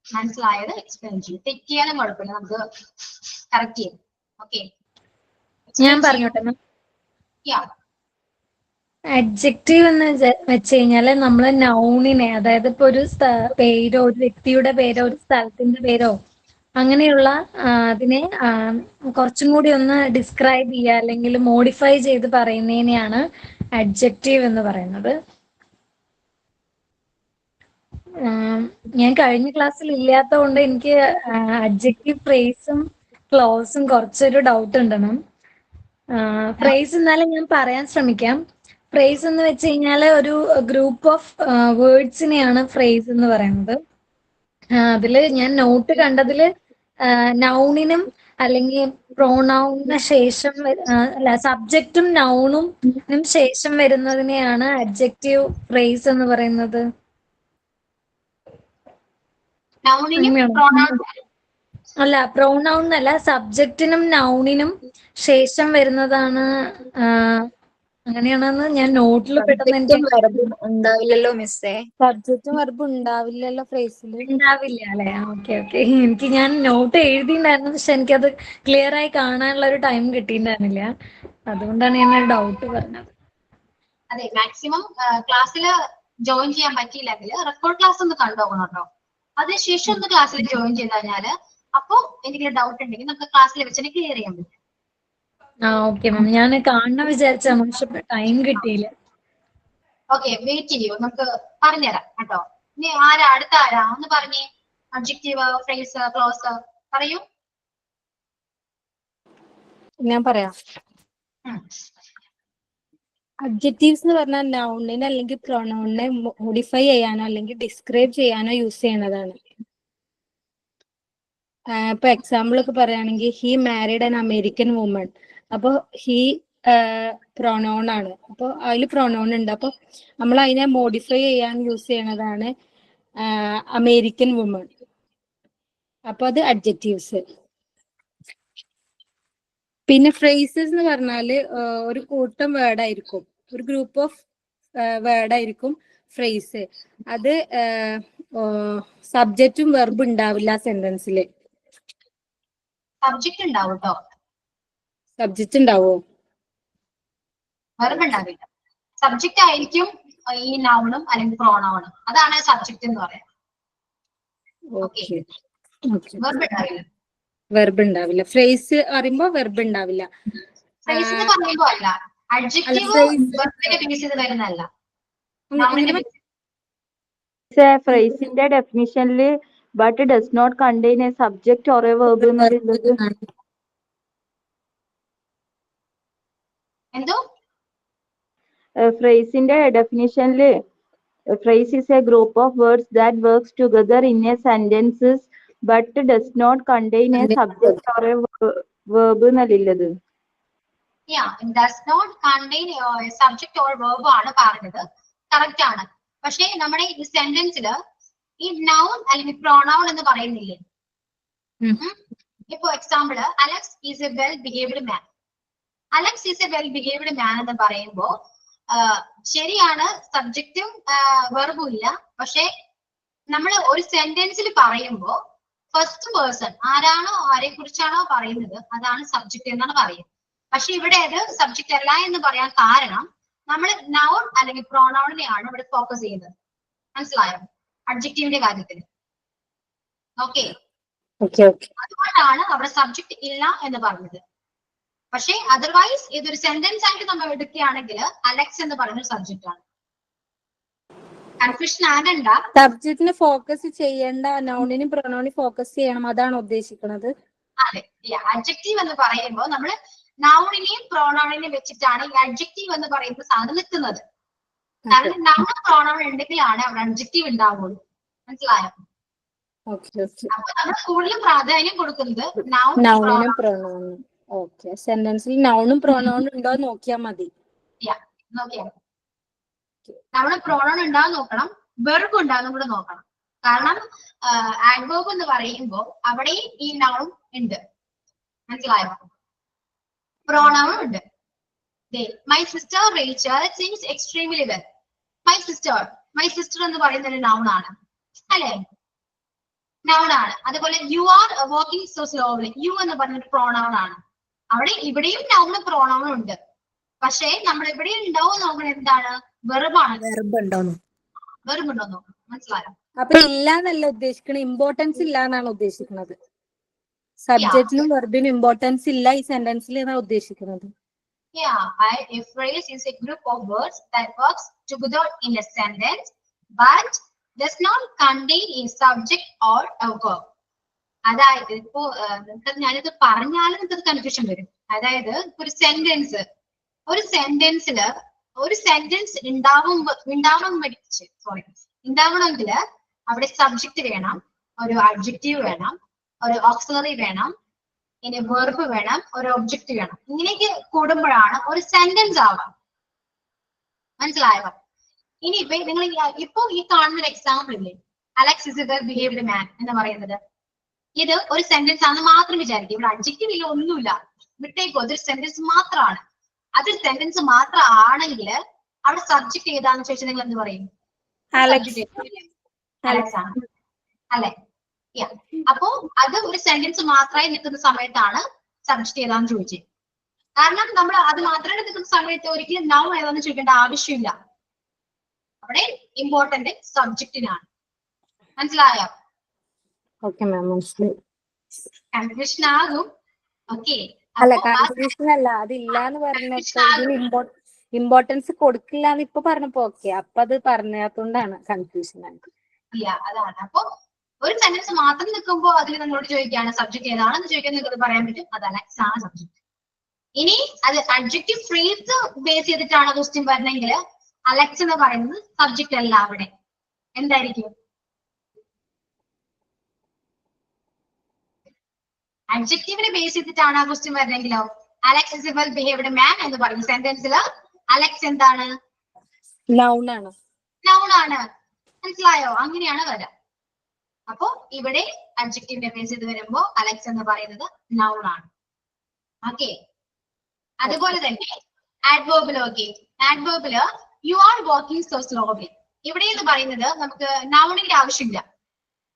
മനസ്സിലായത് എക്സ്പ്ലെയിൻ ചെയ്യും. തെറ്റിയാലും കുഴപ്പമില്ല, നമുക്ക് കറക്റ്റ് ചെയ്യും. ഓക്കെ, ഞാൻ പറഞ്ഞോട്ടെ മാം. Yeah. അഡ്ജക്റ്റീവ് എന്ന് വെച്ച് കഴിഞ്ഞാല് നമ്മള് നൗണിനെ, അതായത് ഇപ്പൊ ഒരു പേരോ ഒരു വ്യക്തിയുടെ പേരോ ഒരു സ്ഥലത്തിന്റെ പേരോ അങ്ങനെയുള്ള അതിനെ കുറച്ചും കൂടി ഒന്ന് ഡിസ്ക്രൈബ് ചെയ്യുക അല്ലെങ്കിൽ മോഡിഫൈ ചെയ്ത് പറയുന്നതിനെയാണ് അഡ്ജക്റ്റീവ് എന്ന് പറയുന്നത്. ഞാൻ കഴിഞ്ഞ ക്ലാസ്സിൽ ഇല്ലാത്തതുകൊണ്ട് എനിക്ക് അഡ്ജക്റ്റീവ് ഫ്രേസും ക്ലോസും കുറച്ചൊരു ഡൗട്ട് ഉണ്ട് മാം. ഫ്രേസ് എന്നാലും ഞാൻ പറയാൻ ശ്രമിക്കാം. ഫ്രേസ് എന്ന് വെച്ച് കഴിഞ്ഞാൽ ഒരു ഗ്രൂപ്പ് ഓഫ് വേർഡ്സിനെയാണ് ഫ്രേസ് എന്ന് പറയുന്നത്. അതില് ഞാൻ നോട്ട് കണ്ടതില് നൗണിനും അല്ലെങ്കിൽ പ്രോനൗണിന് ശേഷം അല്ല സബ്ജക്റ്റും നൗണും ശേഷം വരുന്നതിനെയാണ് അഡ്ജക്റ്റീവ് ഫ്രേസ് എന്ന് പറയുന്നത്. അല്ല പ്രോനൗൺ അല്ല, സബ്ജക്റ്റിനും നൗണിനും ശേഷം വരുന്നതാണ്. അങ്ങനെയാണെന്ന് ഞാൻ നോട്ടിൽ പെട്ടെന്ന് എനിക്ക് ഉണ്ടാവില്ലല്ലോ മിസ്സേ. സബ്ജക്റ്റും വെർബും ഉണ്ടാവില്ലല്ലോ ഫ്രേസിൽ. ഉണ്ടാവില്ല അല്ലെ? Okay okay. എനിക്ക് ഞാൻ നോട്ട് എഴുതിയിട്ടുണ്ടായിരുന്നു, പക്ഷെ എനിക്കത് ക്ലിയർ ആയി കാണാനുള്ള ഒരു ടൈം കിട്ടിയിട്ടുണ്ടായിരുന്നില്ല. അതുകൊണ്ടാണ് ഞാൻ ഒരു ഡൗട്ട് പറഞ്ഞത്. അതെ, മാക്സിമം ക്ലാസ്സിൽ ജോയിൻ ചെയ്യാൻ പറ്റിയില്ലെങ്കിൽ റെക്കോർഡ് ക്ലാസ് ഒന്ന് കണ്ടുപോകണം കേട്ടോ. അതിനുശേഷം ഒന്ന് ക്ലാസ്സിൽ ജോയിൻ ചെയ്ത് കഴിഞ്ഞാല് അപ്പൊ എനിക്ക് ഡൗട്ട് ഉണ്ടെങ്കിൽ നമുക്ക് ക്ലാസ്സിൽ വെച്ച് ക്ലിയർ ചെയ്യാൻ പറ്റും. ഓക്കെ മാം, ഞാൻ കാണണം വിചാരിച്ച പക്ഷെ ടൈം കിട്ടിയില്ല. ഓക്കെ, വെയിറ്റ് ചെയ്യൂ, നമുക്ക് പറഞ്ഞുതരാം കേട്ടോ. ഇനി അടുത്ത ആരാ ഒന്ന് പറഞ്ഞേ. അഡ്ജക്റ്റീവ്, ഫ്രേസ്, ക്ലോസ് പറയൂ. ഞാൻ പറയാം. അഡ്ജക്റ്റീവ്സ് എന്ന് പറഞ്ഞാൽ നൗണിനെ അല്ലെങ്കിൽ പ്രൊനൗണിനെ മോഡിഫൈ ചെയ്യാനോ അല്ലെങ്കിൽ ഡിസ്ക്രൈബ് ചെയ്യാനോ യൂസ് ചെയ്യുന്നതാണ്. ഇപ്പൊ എക്സാമ്പിൾ ഒക്കെ പറയുകയാണെങ്കിൽ he married an American woman. അപ്പൊ ഹി പ്രൊനൗൺ ആണ്. അപ്പൊ അതിൽ പ്രൊനൗൺ ഉണ്ട്. അപ്പൊ നമ്മൾ അതിനെ മോഡിഫൈ ചെയ്യാൻ യൂസ് ചെയ്യുന്നതാണ് അമേരിക്കൻ വുമൺ. അപ്പൊ അത് അഡ്ജക്റ്റീവ്സ്. പിന്നെ ഫ്രേസസ് എന്ന് പറഞ്ഞാല് ഒരു കൂട്ടം വേർഡ് ആയിരിക്കും, ഒരു ഗ്രൂപ്പ് ഓഫ് വേർഡ് ആയിരിക്കും ഫ്രേസ്. അത് സബ്ജക്റ്റും വെർബ് ഉണ്ടാവില്ല സെന്റൻസില്. സബ്ജക്റ്റ് ഉണ്ടാവും കേട്ടോ. സബ്ജക്റ്റ് ഉണ്ടാവോ? വെർബ് ഉണ്ടാവില്ല. സബ്ജക്റ്റ് ആയിരിക്കും ഈ നൗണും അല്ലെങ്കിൽ പ്രോനൗണും. അതാണ് സബ്ജക്റ്റ് എന്ന് പറയുന്നത്. വെർബ് ഉണ്ടാവില്ല. വെർബ് ഉണ്ടാവില്ല. ഫ്രേസ് പറയുമ്പോ വെർബ് ഉണ്ടാവില്ല. ഫ്രേസ് എന്ന് പറയുമ്പോ അല്ല, അഡ്ജക്റ്റീവ് വെർബിനെ ബേസ് ചെയ്ത് വരുന്നതല്ല. ഫ്രേസിന്റെ ഡെഫിനിഷനില് but does not contain a subject or a verb എന്നുള്ളത്. എന്തോ? ഫ്രേസിന്റെ ഡെഫിനിഷനില് phrase is a group of words that works together in a sentences but does not contain a subject or a verb എന്നല്ലത്. Yeah, it does not contain a subject or verb ആണ് പറഞ്ഞത്. Correct ആണ്. പക്ഷേ നമ്മുടെ ഈ സെന്റൻസിൽ ഈ noun അല്ലെങ്കിൽ pronoun എന്ന് പറയുന്നില്ലേ? ഇപ്പൊ example, Alex is a well behaved man. Alex is a well behaved man എന്ന് പറയുമ്പോ ശരിയാണ്, സബ്ജക്റ്റും വെർബും ഇല്ല. പക്ഷെ നമ്മൾ ഒരു സെന്റൻസിൽ പറയുമ്പോ ഫസ്റ്റ് പേഴ്സൺ ആരാണോ ആരെ കുറിച്ചാണോ പറയുന്നത് അതാണ് സബ്ജക്റ്റ് എന്നാണ് പറയുന്നത്. പക്ഷെ ഇവിടെ അത് സബ്ജക്റ്റ് അല്ല എന്ന് പറയാൻ കാരണം നമ്മൾ നൗൺ അല്ലെങ്കിൽ പ്രോനൗണിനെയാണ് ഇവിടെ ഫോക്കസ് ചെയ്യുന്നത്. മനസ്സിലായോ? അഡ്ജക്റ്റീവിന്റെ കാര്യത്തിൽ. ഓക്കെ, അതുകൊണ്ടാണ് അവിടെ സബ്ജക്റ്റ് ഇല്ല എന്ന് പറഞ്ഞത്. പക്ഷെ അതർവൈസ് ഇതൊരു സെന്റൻസ് ആയിട്ട് നമ്മൾ എടുക്കുകയാണെങ്കിൽ അലക്സ് എന്ന് പറയുന്ന സബ്ജക്റ്റ് ആണ്. കൺഫ്യൂഷൻ ആകണ്ട. സബ്ജക്റ്റിനെ ഫോക്കസ് ചെയ്യേണ്ട, നൗണിനും പ്രൊനൗണിനും ഫോക്കസ് ചെയ്യണം, അതാണ് ഉദ്ദേശിക്കുന്നത്. അതെ, അഡ്ജക്റ്റീവ് എന്ന് പറയുമ്പോൾ നമ്മൾ നൗണിനെയും പ്രോനൗണിനെയും വെച്ചിട്ടാണ് ഈ അഡ്ജക്റ്റീവ് എന്ന് പറയുന്ന സാധനം നിൽക്കുന്നത്. കാരണം നൗൺ പ്രോനൗൺ ഉണ്ടെങ്കിലാണ് അവിടെ അഡ്ജക്റ്റീവ് ഉണ്ടാവുള്ളൂ. മനസ്സിലായോ? അപ്പൊ നമ്മൾ കൂടുതൽ പ്രാധാന്യം കൊടുക്കുന്നത് നൗണിനും പ്രൊനൗണിനും. ഓക്കെ, സെന്റൻസിൽ നൗണും പ്രോനൗണും ഉണ്ടോ നോക്കിയാൽ മതി. നൗണും പ്രോനൗൺ ഉണ്ടാവും നോക്കണം, വെർബ് ഉണ്ടാകും കൂടെ നോക്കണം. കാരണം ആഡ്വേർബ് എന്ന് പറയുമ്പോൾ അവിടെ ഈ നൗൺ ഉണ്ട്. മനസ്സിലായോ? പ്രോനൗൺ ഉണ്ട്. My sister Rachel sings extremely well. My sister എന്ന് പറയുന്ന ഒരു നൗൺ ആണ് അല്ലെ? നൗൺ ആണ്. അതുപോലെ you are walking so slowly. You എന്ന് പറഞ്ഞൊരു പ്രോനൗൺ ആണ്. അവിടെ ഇവിടെയും നൗണും പ്രോണൗണും ഉണ്ട്. പക്ഷേ നമ്മൾ ഇവിടെ ഉണ്ടാവും നോക്കണം എന്താണ് വെറുബാണ്. വെർബ് ഉണ്ടോന്ന്. വെറുബ് ഉണ്ടോ നോക്കണം. മനസ്സിലായോ? അപ്പൊ ഇല്ല എന്നല്ല ഉദ്ദേശിക്കണത്, ഇമ്പോർട്ടൻസ് ഇല്ല എന്നാണ് ഉദ്ദേശിക്കുന്നത്. സബ്ജക്റ്റിനും വെർബിനും ഇമ്പോർട്ടൻസ് ഇല്ല ഈ സെന്റൻസിൽ എന്നാണ് ഉദ്ദേശിക്കുന്നത്. Yeah, a phrase is a group of words that works together in a sentence but does not contain a subject or a verb. അതായത് ഇപ്പോ ഞാനിത് പറഞ്ഞാലും നിങ്ങൾക്ക് കൺഫ്യൂഷൻ വരും. അതായത് ഒരു സെന്റൻസിൽ ഒരു സെന്റൻസ് ഉണ്ടാവണമെങ്കിൽ അവിടെ സബ്ജക്റ്റ് വേണം, ഒരു അഡ്ജക്റ്റീവ് വേണം, ഒരു ഓക്സിലറി വേണം, ഇനി വെർബ് വേണം, ഒരു ഒബ്ജക്റ്റ് വേണം. ഇങ്ങനെയൊക്കെ കൂടുമ്പോഴാണ് ഒരു സെന്റൻസ് ആവാം. മനസ്സിലായോ? ഇനി നിങ്ങൾ ഇപ്പൊ ഈ കാണുന്ന ഒരു എക്സാമ്പിൾ ഇല്ലേ, Alex is a well behaved man എന്ന് പറയുന്നത്, ഇത് ഒരു സെന്റൻസ് ആണെന്ന് മാത്രം വിചാരിക്കും. ഇവിടെ അഡ്ജക്റ്റീവ് ഇല്ല, ഒന്നുമില്ല, വിട്ടേക്കോ, അതൊരു സെന്റൻസ് മാത്രമാണ്. അതൊരു സെന്റൻസ് മാത്രം ആണെങ്കിൽ അവിടെ സബ്ജക്ട് ഏതാന്ന് ചോദിച്ചാൽ നിങ്ങൾ എന്ത് പറയും? അലക്സ് ആണ് അല്ലെ? അപ്പോ അത് ഒരു സെന്റൻസ് മാത്രമായി നിൽക്കുന്ന സമയത്താണ് സബ്ജക്ട് ഏതാന്ന് ചോദിച്ചത്. കാരണം നമ്മൾ അത് മാത്രമായിട്ട് നിൽക്കുന്ന സമയത്ത് ഒരിക്കലും നൗൺ ഏതാന്ന് ചോദിക്കേണ്ട ആവശ്യമില്ല. അവിടെ ഇമ്പോർട്ടന്റ് സബ്ജക്റ്റിനാണ്. മനസ്സിലായോ? ഓക്കെ മാം, മനസ്സിലായി. കൺഫ്യൂഷൻ ആകും. ഓക്കെ, അല്ല കൺഫ്യൂഷൻ അല്ല, അതില്ലാന്ന് പറഞ്ഞപ്പോ ഇതിന് ഇമ്പോർട്ടൻസ് കൊടുക്കില്ല എന്ന് ഇപ്പൊ പറഞ്ഞപ്പോ ഓക്കെ, അപ്പൊ അത് പറഞ്ഞതുകൊണ്ടാണ് കൺഫ്യൂഷൻ ആയത്. അതാണ്. അപ്പൊ ഒരു സെന്റൻസ് മാത്രം നിൽക്കുമ്പോൾ അതിൽ നിങ്ങളോട് ചോദിക്കുകയാണ് സബ്ജക്ട് ഏതാണെന്ന് ചോദിക്കാൻ നിങ്ങൾക്ക് പറയാൻ പറ്റും, അത് അലക്സ് ആണ് സബ്ജക്ട്. ഇനി അത് അഡ്ജക്റ്റീവ് ഫ്രേസ് ബേസ് ചെയ്തിട്ടാണ് ക്വസ്റ്റ്യൻ വരണമെങ്കിൽ അലക്സ് എന്ന് പറയുന്നത് സബ്ജക്ട് അല്ല. അവിടെ എന്തായിരിക്കും? അഡ്ജക്റ്റീവിനെ ബേസ് ചെയ്തിട്ടാണ് ആ ക്വസ്റ്റ്യൻ വരണമെങ്കിലോ Alex is a well behaved man എന്ന് പറയുന്ന സെന്റൻസിൽ അലക്സ് എന്താണ്? നൗൺ ആണ്. നൗൺ ആണ്. മനസ്സിലായോ? അങ്ങനെയാണ് വരാം. അപ്പോ ഇവിടെ അഡ്ജക്റ്റീവിനെ ബേസ് ചെയ്ത് വരുമ്പോ അലക്സ് എന്ന് പറയുന്നത് നൗൺ ആണ്. ഓക്കെ, അതുപോലെ തന്നെ ആഡ്വേർബില് ഓക്കെ, ആഡ്വേർബില് you are walking so slowly, ഇവിടെ എന്ന് പറയുന്നത് നമുക്ക് നൗണിന്റെ ആവശ്യമില്ല.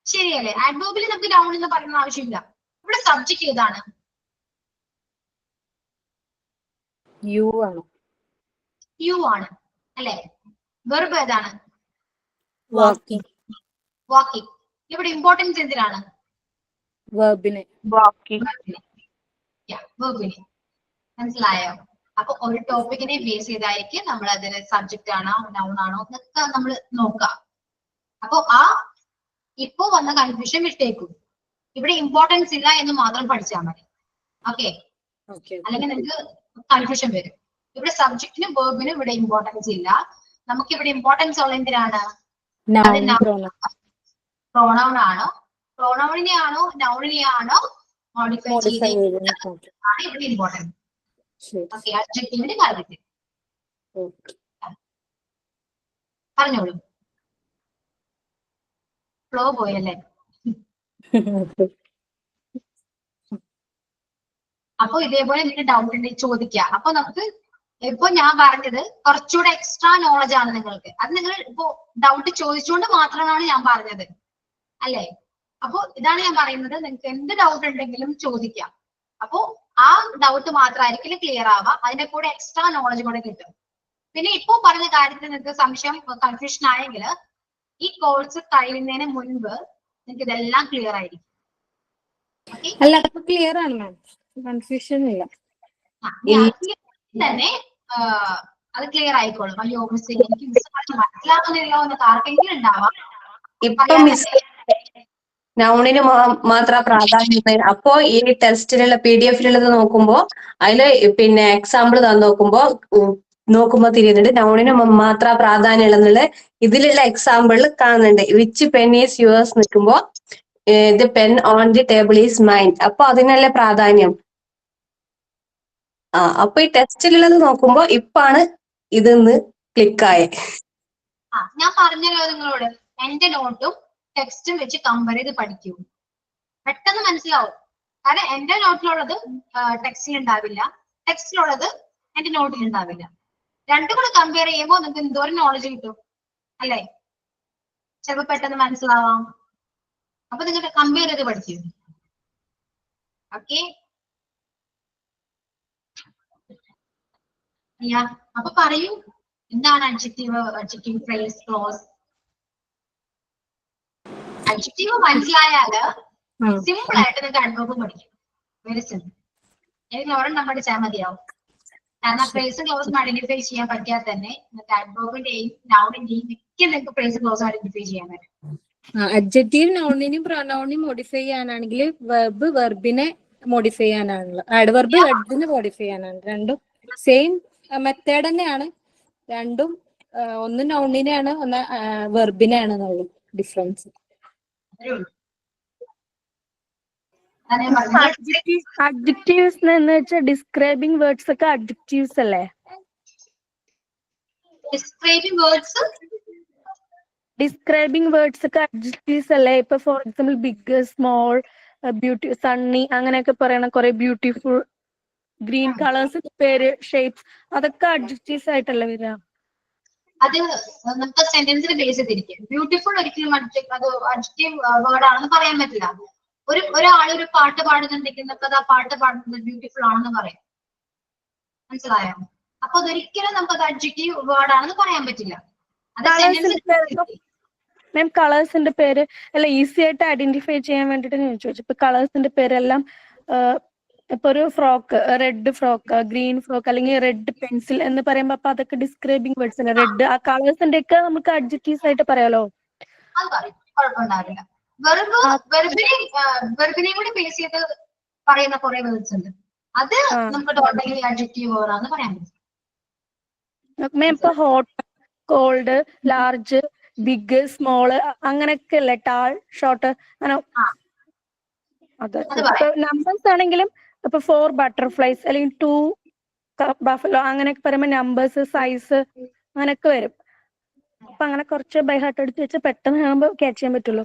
ശരിയല്ലേ? ആഡ്വേർബില് നമുക്ക് നൗൺ എന്ന് പറയുന്ന ആവശ്യമില്ല. ഇവിടെ സബ്ജക്ട് ഏതാണ്? യു ആണ്. യു ആണ് അല്ലെ? വെർബ് ഏതാണ്? വാക്കിംഗ്. വാക്കിംഗ്. ഇവിടെ ഇമ്പോർട്ടൻസ് എന്തിനാണ്? വെർബിന്. വെർബിന്. മനസ്സിലായോ? അപ്പൊ ഒരു ടോപ്പിക്കിനെ ബേസ് ചെയ്തായിരിക്കും നമ്മൾ അതിന് സബ്ജക്റ്റ് ആണോ നൗൺ ആണോ എന്നൊക്കെ നമ്മൾ നോക്കാം. അപ്പൊ ഇപ്പോ വന്ന കൺഫ്യൂഷൻ വിട്ടേക്കും. ഇവിടെ ഇമ്പോർട്ടൻസ് ഇല്ല എന്ന് മാത്രം പഠിച്ചാൽ മതി. ഓക്കെ, അല്ലെങ്കിൽ നിങ്ങൾക്ക് കൺഫ്യൂഷൻ വരും. ഇവിടെ സബ്ജക്റ്റിനും വെർബിനും ഇവിടെ ഇമ്പോർട്ടൻസ് ഇല്ല. നമുക്ക് ഇവിടെ ഇമ്പോർട്ടൻസ് ഉള്ള എന്തിനാണ്? പ്രോണൗൺ ആണോ, പ്രോണൗണിനെ ആണോ നൗണിനെ ആണോ മോഡിഫൈ ചെയ്തതാണ് ഇവിടെ ഇമ്പോർട്ടൻസ്. ഓക്കെ, അഡ്ജക്റ്റീവിന്റെ കാര്യത്തിൽ പറഞ്ഞോളൂ. ഫ്ലോ പോയല്ലേ? അപ്പൊ ഇതേപോലെ നിങ്ങൾക്ക് ഡൗട്ട് ഉണ്ടെങ്കിൽ ചോദിക്കുക. അപ്പൊ നമുക്ക് ഇപ്പൊ ഞാൻ പറഞ്ഞത് കുറച്ചുകൂടെ എക്സ്ട്രാ നോളജ് ആണ് നിങ്ങൾക്ക്. അത് നിങ്ങൾ ഇപ്പോ ഡൗട്ട് ചോദിച്ചുകൊണ്ട് മാത്രമാണ് ഞാൻ പറഞ്ഞത് അല്ലേ? അപ്പൊ ഇതാണ് ഞാൻ പറയുന്നത്, നിങ്ങൾക്ക് എന്ത് ഡൗട്ട് ഉണ്ടെങ്കിലും ചോദിക്കാം. അപ്പോ ആ ഡൗട്ട് മാത്രമായിരിക്കും ക്ലിയർ ആവുക, അതിന്റെ കൂടെ എക്സ്ട്രാ നോളജ് കൂടെ കിട്ടും. പിന്നെ ഇപ്പോ പറഞ്ഞ കാര്യത്തിൽ നിങ്ങൾക്ക് സംശയം കൺഫ്യൂഷൻ ആയെങ്കിൽ ഈ കോഴ്സ് കഴിയുന്നതിന് മുൻപ് നിങ്ങൾക്ക് ഇതെല്ലാം ക്ലിയർ ആയിരിക്കും. അല്ല, ക്ലിയർ ആണ് മാം, കൺഫ്യൂഷൻ ഇല്ല. തന്നെ അത് ക്ലിയർ ആയിക്കോളും. അയ്യോ മിസ് എനിക്ക് മനസ്സിലാകുന്നില്ലോ എന്നൊക്കെ ആർക്കെങ്കിലും ഉണ്ടാവാം. ഇപ്പൊ മിസ് നൗണിന് മാത്രം പ്രാധാന്യം. അപ്പോ ഈ ടെസ്റ്റിലുള്ള PDF-ലുള്ളത് നോക്കുമ്പോ അതില് പിന്നെ എക്സാമ്പിൾ നോക്കുമ്പോ തിരിയുന്നുണ്ട് നൗണിന് മാത്രം പ്രാധാന്യം ഉള്ളത്. ഇതിലുള്ള എക്സാമ്പിൾ കാണുന്നുണ്ട്. വിച്ച് പെൻ ഈസ് യുവേഴ്സ് നിൽക്കുമ്പോ the pen on the table is mine. അപ്പൊ അതിനല്ലേ പ്രാധാന്യം. അപ്പൊ ഈ ടെസ്റ്റിലുള്ളത് നോക്കുമ്പോ ഇപ്പാണ് ഇതെന്ന് ക്ലിക്കായി. ഞാൻ പറഞ്ഞല്ലോ നിങ്ങളോട്, എന്റെ നോട്ടും ടെക്സ്റ്റും വെച്ച് കമ്പയർ ചെയ്ത് പഠിക്കൂ, പെട്ടെന്ന് മനസ്സിലാവും. കാരണം എന്റെ നോട്ടിലുള്ളത് ടെക്സ്റ്റിൽ ഉണ്ടാവില്ല, ടെക്സ്റ്റിലുള്ളത് എന്റെ നോട്ടിൽ ഉണ്ടാവില്ല. രണ്ടും കൂടെ കമ്പയർ ചെയ്യുമ്പോൾ നിങ്ങൾക്ക് എന്തോരം നോളജ് കിട്ടും അല്ലേ? ചിലപ്പോൾ പെട്ടെന്ന് മനസ്സിലാവാം. അപ്പൊ നിങ്ങൾക്ക് കമ്പയർ ചെയ്ത് പഠിക്കൂ. ഓക്കെ, അപ്പൊ പറയൂ, എന്താണ് adjective phrase clause? adjective മനസ്സിലായാല് സിമ്പിൾ ആയിട്ട് നിങ്ങൾക്ക് adverb പഠിക്കും. Very simple. എനിക്ക് ഒരെണ്ണം പഠിച്ചാൽ മതിയാവും. കാരണം ഫ്രേസും ക്ലോസും ഐഡന്റിഫൈ ചെയ്യാൻ പറ്റിയാൽ തന്നെ നിങ്ങൾക്ക് adverbന്റെയും നൗണിന്റെയും ഒക്കെ നിങ്ങൾക്ക് ഫ്രേസ് ക്ലോസ് ഐഡന്റിഫൈ ചെയ്യാൻ പറ്റും. അഡ്ജക്റ്റീവ് നൗണിനും പ്രൊനൗണിനും മോഡിഫൈ ചെയ്യാനാണെങ്കിൽ വെർബ് വെർബിനെ മോഡിഫൈ ചെയ്യാനാണല്ലോ. ആഡ്വർബ് വെർബിനെ മോഡിഫൈ ചെയ്യാനാണ്. രണ്ടും സെയിം മെത്തേഡ് തന്നെയാണ്. രണ്ടും ഒന്ന് നൗണിനെയാണ്, ഒന്ന് വെർബിനെയാണ് എന്നുള്ളൂ ഡിഫറൻസ്. അഡ്ജക്റ്റീവ്സ് എന്ന് വെച്ചാൽ ഡിസ്ക്രൈബിംഗ് വേർഡ്സ് ഒക്കെ അഡ്ജക്റ്റീവ്സ് അല്ലേ? ഡിസ്ക്രൈബിംഗ് വേർഡ്സ് ഒക്കെ അഡ്ജക്റ്റീവ്സ് അല്ലേ? ഇപ്പൊ for example big, small, beauty, sunny അങ്ങനെയൊക്കെ പറയണ കുറെ ബ്യൂട്ടിഫുൾ, ഗ്രീൻ കളേഴ്സ് പേര്, ഷേപ്സ്, അതൊക്കെ അഡ്ജക്റ്റീവ്സ് ആയിട്ടല്ലേ വരിക? അത് നമുക്ക് സെന്റൻസിന് ബേസ് ചെയ്തിരിക്കും. ബ്യൂട്ടിഫുൾ ഒരിക്കലും അഡ്ജക്റ്റീവ് വേർഡ് ആണെന്ന് പറയാൻ പറ്റില്ല. ഒരാൾ ഒരു പാട്ട് പാടുന്നുണ്ടെങ്കിൽ നമുക്കത് ആ പാട്ട് പാടുന്നത് ബ്യൂട്ടിഫുൾ ആണെന്ന് പറയാം. മനസ്സിലായോ? അപ്പൊ അതൊരിക്കലും നമുക്കത് അഡ്ജക്റ്റീവ് വേർഡ് ആണെന്ന് പറയാൻ പറ്റില്ല. മാം കളേഴ്സിന്റെ പേര് അല്ല ഈസി ആയിട്ട് ഐഡന്റിഫൈ ചെയ്യാൻ വേണ്ടിട്ട് ഞാൻ ചോദിച്ചു. ഇപ്പൊ കളേഴ്സിന്റെ പേരെല്ലാം ഇപ്പൊ ഒരു frock, red frock, green frock, അല്ലെങ്കിൽ റെഡ് പെൻസിൽ എന്ന് പറയുമ്പോ അപ്പൊ അതൊക്കെ ഡിസ്ക്രൈബിംഗ് വേർഡ്സ് അല്ലേ? റെഡ്, ആ കളേഴ്സിന്റെ ഒക്കെ നമുക്ക് അഡ്ജക്റ്റീവ്സ് ആയിട്ട് പറയാലോ. അത് പറയും, കുഴപ്പമുണ്ടാവില്ല. വെർബിനെ കൂടി ബേസ് ചെയ്ത് പറയുന്ന കുറെ വേർഡ്സ് ഉണ്ട്. അത് നമുക്ക് ടോട്ടലി അഡ്ജക്റ്റീവ് വേർഡ് ആണെന്ന് പറയാൻ പറ്റും. ഇപ്പൊ hot, cold, large, big, small അങ്ങനെയൊക്കെ അല്ലേ? ടാൾ, ഷോർട്ട്, അങ്ങനെ. അതെ. നമ്പേഴ്സ് ആണെങ്കിലും ഇപ്പൊ 4 ബട്ടർഫ്ലൈസ് അല്ലെങ്കിൽ 2 ബഫലോ അങ്ങനെയൊക്കെ പറയുമ്പോ നമ്പേഴ്സ്, സൈസ് അങ്ങനെയൊക്കെ വരും. അപ്പൊ അങ്ങനെ കുറച്ച് ബൈ ഹാർട്ട് എടുത്ത് വെച്ച് പെട്ടെന്ന് കാണുമ്പോ ക്യാച്ച് ചെയ്യാൻ പറ്റുള്ളൂ.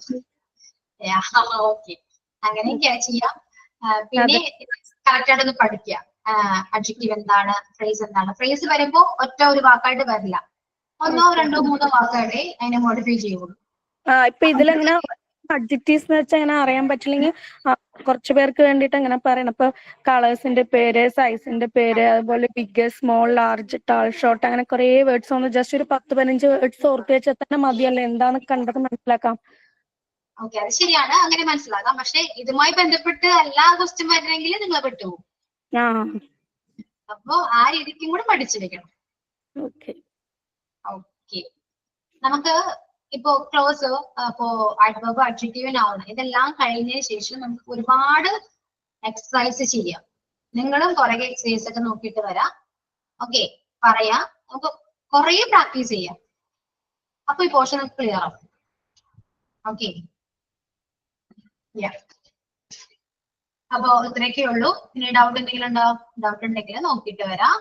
ഓക്കെ, അങ്ങനെയും ക്യാച്ച് ചെയ്യാം. പിന്നെ കറക്റ്റ് ആയിട്ടൊന്ന് പഠിക്കുക. അഡ്ജക്റ്റീവ് എന്താണ്, ഫ്രേസ് എന്താണ്. ഫ്രേസ് വരുമ്പോ ഒറ്റ ഒരു വാക്കായിട്ട് വരില്ല, 1, 2, 3 വാക്കായിട്ടേ അതിനെ മോഡിഫൈ ചെയ്യുള്ളൂ. ഇപ്പൊ ഇതിലെങ്ങനെ അഡ്ജക്റ്റീവ്സ് എന്ന് വെച്ചാൽ അങ്ങനെ അറിയാൻ പറ്റില്ലെങ്കിൽ കുറച്ചു പേർക്ക് വേണ്ടിട്ട് അങ്ങനെ പറയണം. ഇപ്പൊ കളേഴ്സിന്റെ പേര്, സൈസിന്റെ പേര്, അതുപോലെ big, small, large, tall, short, അങ്ങനെ കുറെ വേർഡ്സ് ഒന്ന് ജസ്റ്റ് ഒരു 10-15 വേർഡ്സ് ഓർത്ത് വെച്ചാൽ തന്നെ മതിയല്ലേ എന്താണ് കണ്ടത് മനസ്സിലാക്കാം. ഓക്കെ, അത് ശരിയാണ്, അങ്ങനെ മനസ്സിലാക്കാം. പക്ഷെ ഇതുമായി ബന്ധപ്പെട്ട് എല്ലാ ക്വസ്റ്റ്യൻ വരണമെങ്കിൽ നിങ്ങൾ പെട്ടുപോകും. അപ്പൊ ആ രീതിക്കും കൂടെ പഠിച്ചു വെക്കണം. ഓക്കെ, നമുക്ക് ഇപ്പോ ക്ലോസ്, ഇപ്പോ അഡ്വർബ്, അഡ്ജക്റ്റീവ്, നൗൺ ഇതെല്ലാം കഴിഞ്ഞതിന് ശേഷം നമുക്ക് ഒരുപാട് എക്സസൈസ് ചെയ്യാം. നിങ്ങളും കുറെ എക്സസൈസ് ഒക്കെ നോക്കിയിട്ട് വരാം. ഓക്കെ, പറയാം, നമുക്ക് കുറെ പ്രാക്ടീസ് ചെയ്യാം. അപ്പൊ ഈ പോർഷൻ ക്ലിയർ ആവും. ഓക്കെ, അപ്പൊ ഇത്രയൊക്കെ ഉള്ളൂ. പിന്നെ ഡൗട്ട് എന്തെങ്കിലും ഉണ്ടോ? ഡൗട്ട് ഉണ്ടെങ്കിൽ നോക്കിയിട്ട് വരാം.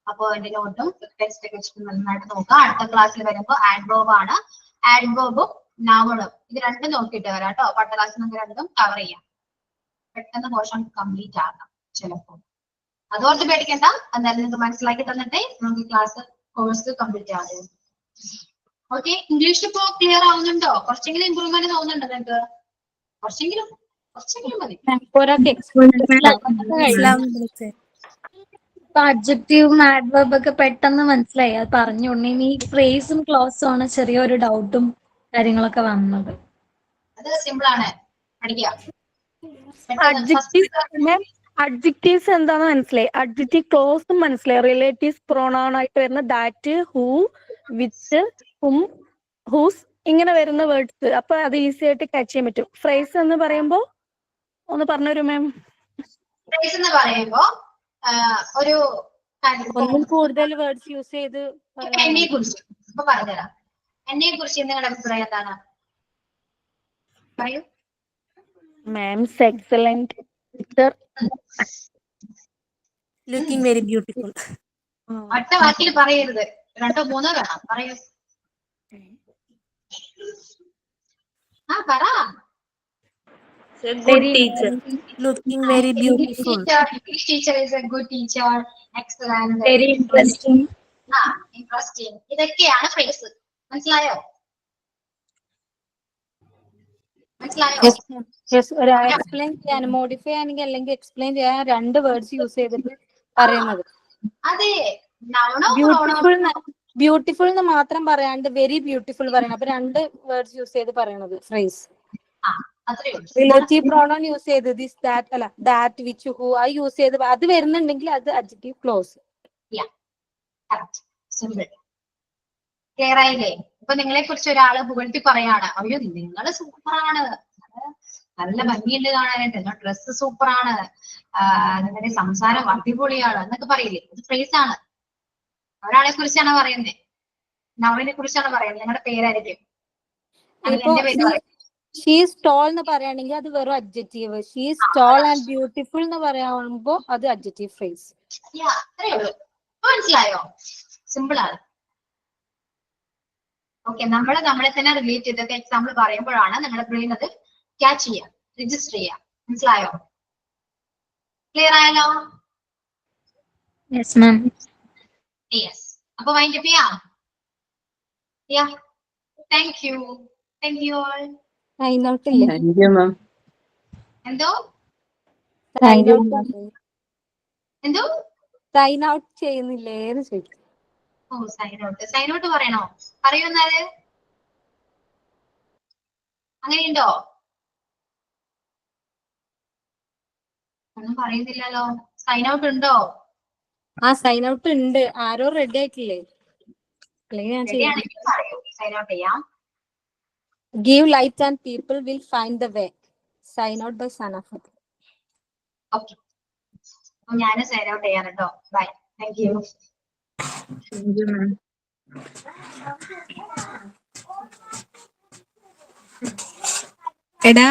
അപ്പൊ എന്റെ നോട്ടും ടെക്സ്റ്റ് ഒക്കെ നന്നായിട്ട് നോക്കാം. അടുത്ത ക്ലാസ്സിൽ വരുമ്പോ ആഡ്വർബ് ആണ്. ആഡ്വർബും നൗണും ഇത് രണ്ടും നോക്കിയിട്ട് വരാം കേട്ടോ. അടുത്ത ക്ലാസ്സിൽ നമുക്ക് രണ്ടും കവർ ചെയ്യാം. പെട്ടെന്ന് പോർഷൻ കംപ്ലീറ്റ് ആക്കാം ചിലപ്പോൾ. അതോർത്ത് പേടിക്കണ്ട, എന്നാലും നിങ്ങൾക്ക് മനസ്സിലാക്കി തന്നിട്ടേ നമുക്ക് ക്ലാസ് കോഴ്സ് കംപ്ലീറ്റ് ആകും. ഓക്കെ, ഇംഗ്ലീഷ് ഇപ്പോ ക്ലിയർ ആവുന്നുണ്ടോ? കുറച്ചെങ്കിലും ഇമ്പ്രൂവ്മെന്റ് തോന്നുന്നുണ്ടോ നിങ്ങൾക്ക്? കുറച്ചെങ്കിലും മതി. അഡ്ജക്റ്റീവും ആഡ്വർബ് ഒക്കെ പെട്ടെന്ന് മനസ്സിലായി. അത് പറഞ്ഞു. ഇനി ഫ്രേസും ക്ലോസും ആണ് ചെറിയൊരു ഡൗട്ടും കാര്യങ്ങളൊക്കെ വന്നത്. അത് സിമ്പിൾ ആണ്, പഠിക്കാം. അഡ്ജക്റ്റീവ്സ് എന്താന്ന് മനസ്സിലായി. അഡ്ജക്റ്റീവ് ക്ലോസും മനസ്സിലായി. റിലേറ്റീവ്സ് പ്രൊനൗൺ ആയിട്ട് വരുന്ന that, who, which, whom, whose ഇങ്ങനെ വരുന്ന വേർഡ്സ്. അപ്പൊ അത് ഈസി ആയിട്ട് ക്യാച്ച് ചെയ്യാൻ പറ്റും. ഫ്രേസ് എന്ന് പറയുമ്പോ ഒന്ന് പറഞ്ഞുതരൂ മാം. ഫ്രേസ് എന്ന് പറയുമ്പോ ഒരു ഒന്നും കൂടുതൽ വേർഡ്സ് യൂസ് ചെയ്ത് എന്നെ കുറിച്ച് ഇപ്പൊ പറഞ്ഞുതരാം. എന്നെ കുറിച്ച് നിങ്ങളുടെ അഭിപ്രായം എന്താണ്? പറയൂ. Mom's excellent, looking very beautiful. ഒറ്റ വാക്കിൽ പറയരുത്, 2 3 വേണം. പറയൂ. പറ. Good teacher. Looking very beautiful. English teacher is a good teacher. Excellent. Very interesting. Interesting. ഇതൊക്കെയാണ് ഫ്രേസ്. മനസ്സിലായോ? എക്സ്പ്ലെയിൻ ചെയ്യാൻ, മോഡിഫൈ ആണെങ്കിൽ അല്ലെങ്കിൽ എക്സ്പ്ലെയിൻ ചെയ്യാൻ 2 വേർഡ്സ് യൂസ് ചെയ്തിട്ട് പറയുന്നത്. അതെ, നൗണോ ബ്യൂട്ടിഫുൾ ബ്യൂട്ടിഫുൾ എന്ന് മാത്രം പറയാണ്ട് വെരി ബ്യൂട്ടിഫുൾ പറയണം. അപ്പൊ രണ്ട് വേർഡ്സ് യൂസ് ചെയ്ത് പറയണത് ഫ്രേസ്. അത്രേ ഉള്ളൂ. റിലേറ്റീവ് പ്രോണോൺ യൂസ് ചെയ്ത് ദിസ് ദാറ്റ് അല്ല ദാറ്റ് വിച്ച് ഹു അത് യൂസ് ചെയ്ത് അത് വരുന്നുണ്ടെങ്കിൽ അത് അഡ്ജക്റ്റീവ് ക്ലോസ്. സിമ്പിൾ. ക്ലിയർ ആയില്ലേ? ഇപ്പൊ നിങ്ങളെ കുറിച്ച് ഒരാള് പുകഴ്ത്തി പറയാണ്, അയ്യോ നിങ്ങള് സൂപ്പറാണ്, നല്ല ഭംഗിയുണ്ട് കാണാനായിട്ട്, നിങ്ങളുടെ ഡ്രസ്സ് സൂപ്പറാണ്, നിങ്ങളുടെ സംസാരം അടിപൊളിയാണ് എന്നൊക്കെ പറയില്ലേ, ഇത് ഫ്രേസ് ആണ്. ഒരാളെ കുറിച്ചാണ് പറയുന്നത്, നൗണിനെ കുറിച്ചാണ് പറയുന്നത്, നിങ്ങളുടെ പേരായിരിക്കും. ഇപ്പൊ ഷീസ് ടോൾ എന്ന് പറയുകയാണെങ്കിൽ അത് വെറും adjective. She's tall and beautiful എന്ന് പറയുമ്പോ അത് അഡ്ജക്റ്റീവ് ഫ്രേസ്. അത്രേ ഉള്ളൂ. മനസ്സിലായോ? സിമ്പിൾ ആണ്. ഓക്കെ, നമ്മളെ തന്നെ റിലേറ്റ് ചെയ്തൊക്കെ എക്സാമ്പിൾ പറയുമ്പോഴാണ് നിങ്ങളുടെ ബ്രെയിൻ അത് ക്യാച്ച് ചെയ്യുക, രജിസ്റ്റർ ചെയ്യുക. മനസ്സിലായോ? ക്ലിയർ ആയല്ലോ? Yes ma'am. യെസ്. അപ്പൊ വൈൻഡ് അപ്പ് ചെയ്യാം. Thank you. Thank you all. Sign out ഇല്ലേ? എന്തോ എന്തോ സൈൻ ഔട്ട് ചെയ്യുന്നില്ലേ എന്ന് ചോദിക്കും. ഓ, സൈൻ ഔട്ട് പറയണോ? പറയൂ എന്നാല്. അങ്ങനെയുണ്ടോ? ഒന്നും പറയുന്നില്ലല്ലോ. സൈൻ ഔട്ട് ഉണ്ടോ? ആ സൈൻ ഔട്ട് ഉണ്ട്. ആരോ റെഡി ആയിട്ടില്ലേ? അല്ലെങ്കിൽ ഞാൻ ചെയ്യാം. സൈൻ ഔട്ട് ചെയ്യാം. Give light and people will find the way. Sign out by Sanafat. Okay, ഞാൻ സൈൻ ഔട്ട് ചെയ്യാൻ കേട്ടോ. ബൈ. Thank you. എടാ